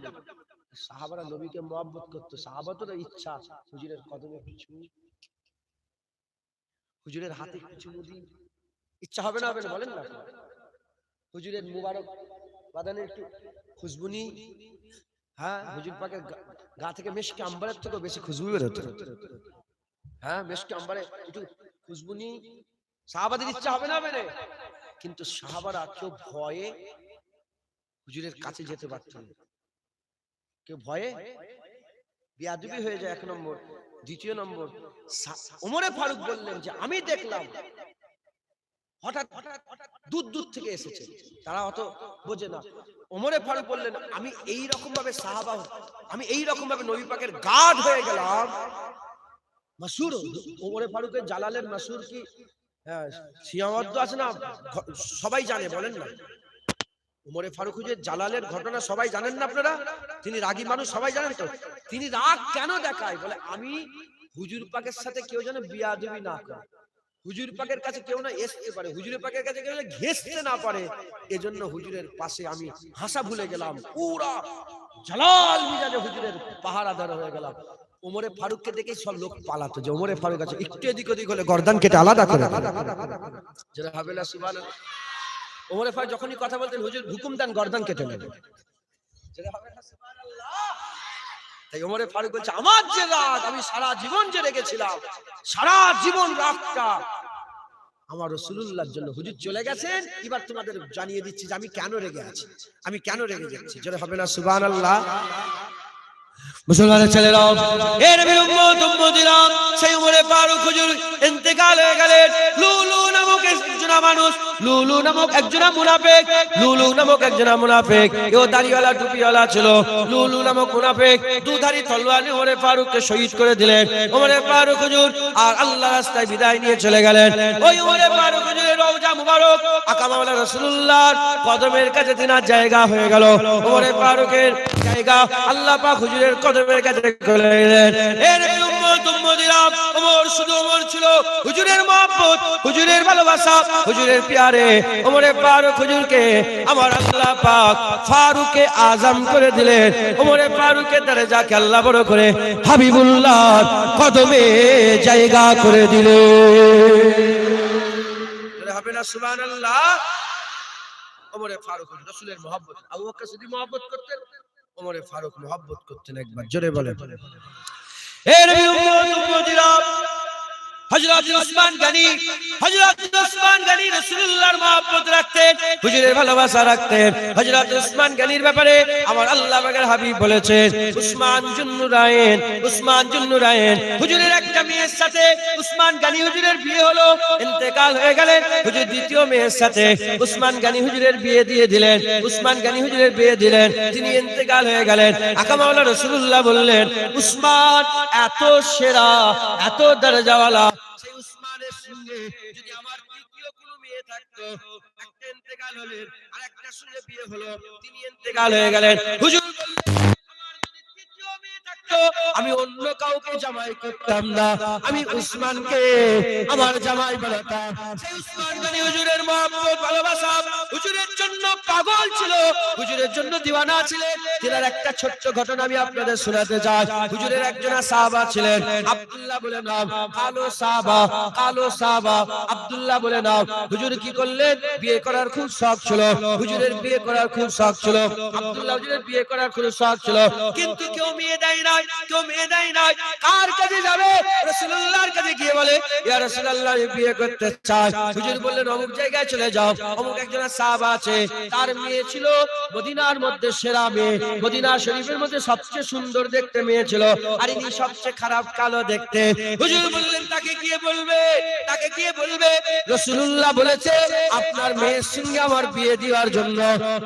সাহাবারা নবীকে মহব্বত করতো, সাহাবাতের ইচ্ছা হুজুরের কদমে কিছু, হুজুরের হাতে কিছু মুদি, ইচ্ছা হবে না, হবে না বলেন না? হুজুরের মুবারক বাদানে একটু খুশবুনি, হ্যাঁ হুজুর পাকের গা থেকে মেশকে আম্বারের থেকেও বেশি খুশবু বের হতো। হ্যাঁ, মেশকে আম্বারে একটু খুশবুনি, সাহাবাদের ইচ্ছা হবে না, হবে না? কিন্তু সাহাবারা কেউ ভয়ে হুজুরের কাছে যেতে পারত না, কেউ ভয়ে বেয়াদবি হয়ে যায়, এক নম্বর। দ্বিতীয় নম্বর, ওমরে ফারুক বললেন যে আমি দেখলাম হঠাৎ দূর দূর থেকে এসেছে, তারা অত বোঝে না। ওমরে ফারুক বললেন আমি এই রকম ভাবে সাহাবা, আমি এই রকম ভাবে নবী পাকের গার্ড হয়ে গেলাম। মাসুর ওমরে ফারুকের জালালের মাসুর কি সীমাবদ্ধ আছে না? সবাই জানে, বলেন না? ওমরে ফারুক হুজুর জালালের ঘটনা সবাই জানেন না আপনারা? তিনি রাগী মানুষ, সবাই জানেন তো। তিনি রাগ কেন দেখায়? বলে আমি হুজুর পাকের সাথে কেউ যেন বিয়াদবি না করে, হুজুর পাকের কাছে কেউ না আসতে পারে, হুজুরের পাকের কাছে কেউ ঘেঁষতে না পারে, এজন্য হুজুরের পাশে আমি হাসা ভুলে গেলাম, পুরা জালাল মিজাজে হুজুরের পাহারাদার হয়ে গেলাম। ওমরে ফারুককে দেখে সব লোক পালাতো, যে ওমরে ফারুক আছে, একটু এদিক ওদিক হলে গর্দান কেটে আলাদা করে। যারা হবে না সুবহানাল্লাহ। ওমরে ফারুক যখনই কথা বলতেন হুজুর হুকুম দেন গর্দান কেটে নেবেন। যারা হবে না সুবহানাল্লাহ। তাই ওমরে ফারুক বলছে আমার যে রাগ, আমি সারা জীবন যে রেগেছিলাম, সারা জীবন রাগটা আমার রাসূলুল্লাহর জন্য। হুজুর চলে গেছেন, এবার তোমাদের জানিয়ে দিচ্ছি যে আমি কেন রেগে আছি, আমি কেন রেগে যাচ্ছি। যারা হবে না সুবহানাল্লাহ। মুসলমানের ছেলেরা, এর বিরুম্মত উম্মতিরা, সেই উমরে ফারুক হুজুর ইন্তেকাল হয়ে গেলেন। লুলু নামক একজন মানুষ, লুলু নামক একজন মুনাফিক, লুলু নামক একজন মুনাফিক, এও দাড়িওয়ালা টুপিওয়ালা ছিল। লুলু নামক মুনাফিক দুধারি তলোয়ার নিয়ে উমরে ফারুককে শহীদ করে দিলেন। উমরে ফারুক হুজুর আর আল্লাহর রাস্তায় বিদায় নিয়ে চলে গেলেন। ওই উমরে ফারুক হুজুরের রওজা মুবারক আকা মাওলানা রাসূলুল্লাহর কদমের কাছে তিনার জায়গা হয়ে গেল। উমরে ফারুকের জায়গা আল্লাহ পাক হুজুরের কদমের কাছে চলে গেলেন। এর উম্মত উম্মতিরা, ওমর শুধু ওমর ছিল, হুজুরের মহব্বত, হুজুরের ভালোবাসা, হুজুরের প্যারে ওমরে ফারুক হুজুরকে আমার আল্লাহ পাক ফারুকে আজম করে দিলেন। ওমরে ফারুকের দরজাকে আল্লাহ বড় করে হাবিবুল্লাহর কদমে জায়গা করে দিলেন। হবে না সুবহানাল্লাহ। ওমরে ফারুক রাসূলের মহব্বত, আবু বকর সিদ্দিক মহব্বত করতেন, ওমরে ফারুক মহব্বত করতেন। একবার জোরে বলেন। এর উম্মত উম্মতিরা, হযরত ওসমান গনি, হযরত ওসমান গনি রাসূলুল্লাহর মহব্বত রাখতেন, হুজুরের ভালোবাসা রাখতেন। হযরত ওসমান গনির ব্যাপারে আমার আল্লাহ পাকের হাবিব বলেছেন, উসমান জুন্নুরাইন, উসমান জুন্নুরাইন। হুজুরের একটা মেয়ের সাথে উসমান গনি হুজুরের বিয়ে হলো, ইন্তেকাল হয়ে গেলেন। হুজুর দ্বিতীয় মেয়ের সাথে উসমান গনি হুজুরের বিয়ে দিয়ে দিলেন। উসমান গনি হুজুরের বিয়ে দিলেন, তিনি ইন্তেকাল হয়ে গেলেন। আকা মাওলানা রাসূলুল্লাহ বললেন, উসমান এত সেরা, এত দরজাওয়ালা, সেই উসমানের সঙ্গে যদি আমার দ্বিতীয় কোনো মেয়ে থাকতো, একটা ইন্তেকাল হলেন, আরেকটার সঙ্গে বিয়ে হলো, তিনি ইন্তেকাল হয়ে গেলেন। হুজুর বললেন, আমার যদি তৃতীয় মেয়ে থাকতো, আমি অন্য কাউকে জামাই করতাম না, আমি উসমানকে আমার জামাই বানাতাম। সেই উসমান গনি হুজুরের মহব্বত, ভালোবাসা, হুজুরের জন্য পাগল ছিল, হুজুরের জন্য দিওয়ানা ছিলেন। তিনার একটা ছোট্ট ঘটনা আমি আপনাদের শোনাতে চাই। হুজুরের একজন সাহাবা ছিলেন, আব্দুল্লাহ বলে নাম, কালো সাহাবা, কালো সাহাবা, আব্দুল্লাহ বলে নাম। হুজুর কি করলেন? বিয়ে করার খুব শখ ছিল, হুজুরের বিয়ে করার খুব শখ ছিল, আব্দুল্লাহ হুজুরের বিয়ে করার খুব শখ ছিল, কিন্তু কেউ মেয়ে দেয় নাই, কেউ মেয়ে দেয় নাই। কার কাছে যাবে? রাসূলুল্লাহর কাছে গিয়ে বলে, ইয়া রাসূলুল্লাহ, আমি বিয়ে করতে চাই। হুজুর বললেন, অমুক জায়গায় চলে যাও, অমুক একজন সাহাবা আছে, তার মেয়ে ছিল মদিনার মধ্যে সেরা মেয়ে, মদিনা শরীফের মধ্যে সবচেয়ে সুন্দর দেখতে মেয়ে ছিল, আর ইনি সবচেয়ে খারাপ, কালো দেখতে। হুজুর বললেন, তাকে গিয়ে বলবে, তাকে গিয়ে বলবে রাসূলুল্লাহ বলেছে আপনার মেয়ের সঙ্গে আমার বিয়ে দেওয়ার জন্য।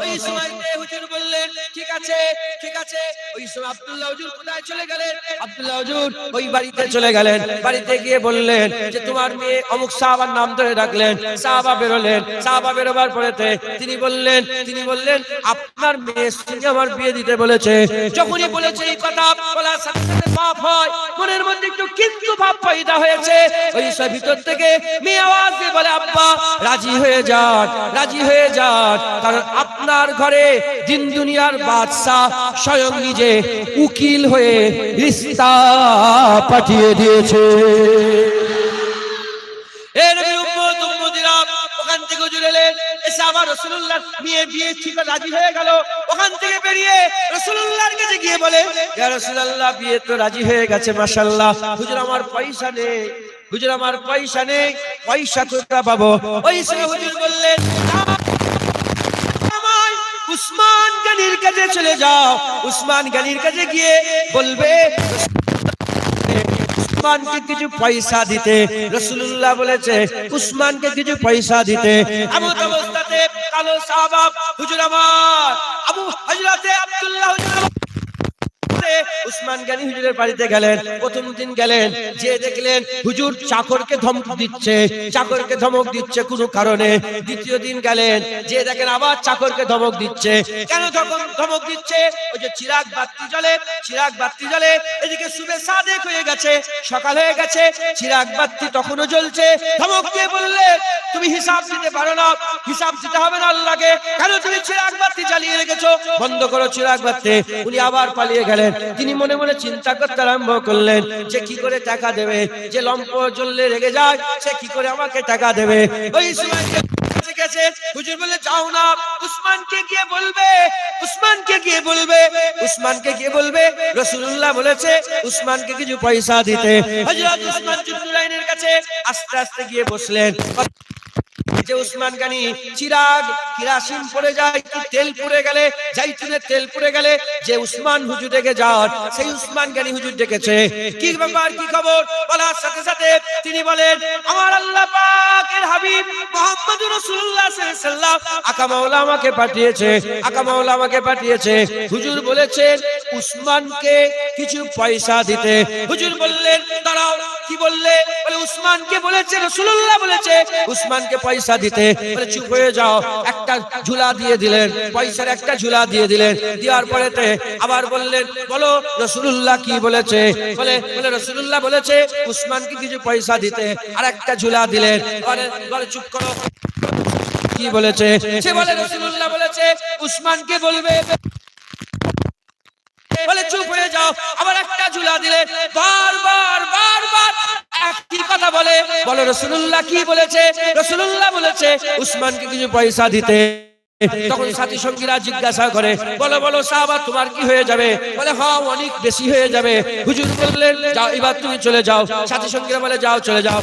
ওই সময়তে হুজুর বললেন, ঠিক আছে, ঠিক আছে। ওই সময় আব্দুল্লাহ হুজুর কোথায় চলে গেলেন? আব্দুল্লাহ হুজুর ওই বাড়িতে চলে গেলেন। বাড়িতে গিয়ে বললেন যে তোমার মেয়ে, অমুক সাহাবার নাম ধরে ডাকলেন। সাহাবা বেরোলেন। সাহাবা বেরোবার পরেতে তিনি বললেন আপনার মেয়ের সঙ্গে আমার বিয়ে দিতে বলেছে। যখনই বলেছে এই কথা, বলার সাথে সাথে পাপ হয়, মনের মধ্যে একটু কিন্তু ভাব পয়দা হয়েছে। ওই সব ভিতর থেকে মেয়ে আওয়াজ দিয়ে বলে, আব্বা রাজি হয়ে যান, রাজি হয়ে যান, কারণ আপনার ঘরে দিন দুনিয়ার বাদশা স্বয়ং নিজে উকিল হয়ে রিশতা পাঠিয়ে দিয়েছে। এর উম্মত উম্মতিরা, ওখান থেকে হুজুর এলেন, এসে আমার রাসূলুল্লাহ নিয়ে বিয়ে ঠিক রাজি হয়ে গেল। ওখান থেকে বেরিয়ে রাসূলুল্লাহর কাছে গিয়ে বলে, ইয়া রাসূলুল্লাহ, বিয়ে তো রাজি হয়ে গেছে, মাশাআল্লাহ। হুজুর আমার পয়সা নেই, হুজুর আমার পয়সা নেই, পয়সা কোথা পাবো? ওই সময় হুজুর বললেন, উসমান গনির কাছে চলে যাও। উসমান গনির কাছে গিয়ে বলবে উসমানকে কিছু পয়সা দিতে। রাসূলুল্লাহ বলেছে উসমানকে কিছু পয়সা দিতে। এমন অবস্থাতে কালো সাহাবা হুজুর আমার আবু হযরতে আব্দুল্লাহ হুজুর উসমান গনি হুজুরের বাড়িতে গেলেন। প্রথম দিন গেলেন, যে দেখলেন হুজুর চাকরকে ধমক দিচ্ছে, চাকরকে ধমক দিচ্ছে কোনো কারণে। দ্বিতীয় দিন গেলেন, যে দেখেন আবার চাকরকে ধমক দিচ্ছে। কেন ধমক দিচ্ছে? ওই যে চিরাগ বাতি জ্বলে, চিরাগ বাতি জ্বলে, এদিকে সুবে সাদেক হয়ে গেছে, সকাল হয়ে গেছে, চিরাগ বাতি তখনও জ্বলছে। ধমক দিয়ে বললে, তুমি হিসাব দিতে পারো না, হিসাব দিতে হবে না আল্লাহকে, কেন তুমি চিরাগ বাতি জ্বালিয়ে রেখেছো? বন্ধ করো চিরাগ বাতি। উনি আবার পালিয়ে গেলেন। তিনি মনে মনে চিন্তা করতে আরম্ভ করলেন যে কি করে টাকা দেবে, যে লম্প জ্বললে রেগে যায়, সে কি করে আমাকে টাকা দেবে। ওই সময় গেছে, হুজুর বলে, যাও না, উসমানকে গিয়ে বলবে, উসমানকে গিয়ে বলবে, উসমানকে গিয়ে বলবে রাসূলুল্লাহ বলেছে উসমানকে কিছু পয়সা দিতে। হযরত উসমান জুন্নুরাইনের কাছে আস্তে আস্তে গিয়ে বসলেন। যে উসমান গনি চিরাগ কিরাসিন পড়ে যায়, কি তেল পড়ে গেলে, জাইতুনের তেল পড়ে গেলে যে উসমান হুজুর রেগে যান, সেই উসমান গনি হুজুর ডেকেছে। কি ব্যাপার, কি খবর বলার সাথে সাথে তিনি বলেন, আমার আল্লাহ পাকের হাবিব মুহাম্মদুর রাসূলুল্লাহ সাল্লাল্লাহু আলাইহি ওয়াসাল্লাম আকা মাওলা আমাকে পাঠিয়েছে, আকা মাওলা আমাকে পাঠিয়েছে। হুজুর বলেছেন উসমানকে কিছু পয়সা দিতে। হুজুর বললেন দাঁড়াও, কি বললে? বলে উসমানকে বলেছে, রাসূলুল্লাহ বলেছে উসমানকে পয়সা দিতে। বলে চুপ হয়ে যাও। একটা ঝুলা দিয়ে দিলেন, পয়সার একটা ঝুলা দিয়ে দিলেন। দেওয়ার পরেতে আবার বললেন বলো রাসূলুল্লাহ কি বলেছে? বলে রাসূলুল্লাহ বলেছে উসমানকে কিছু পয়সা দিতে। আর একটা ঝুলা দিলেন। বলে চুপ করো, কি বলেছে? সে বলে রাসূলুল্লাহ বলেছে উসমানকে বলবে। বলে চুপ হয়ে যাও। আবার একটা ঝুলা দিলে। বারবার একই কথা বলে রাসূলুল্লাহ কি বলেছে? রাসূলুল্লাহ বলেছে উসমানকে কিছু পয়সা দিতে। তখন সাথী সঙ্গীরা জিজ্ঞাসা করে, বলো সাহাবা তোমার কি হয়ে যাবে? বলে হ্যাঁ অনেক বেশি হয়ে যাবে। হুজুর বললেন যাও এবার তুমি চলে যাও। সাথী সঙ্গীরা বলে যাও চলে যাও।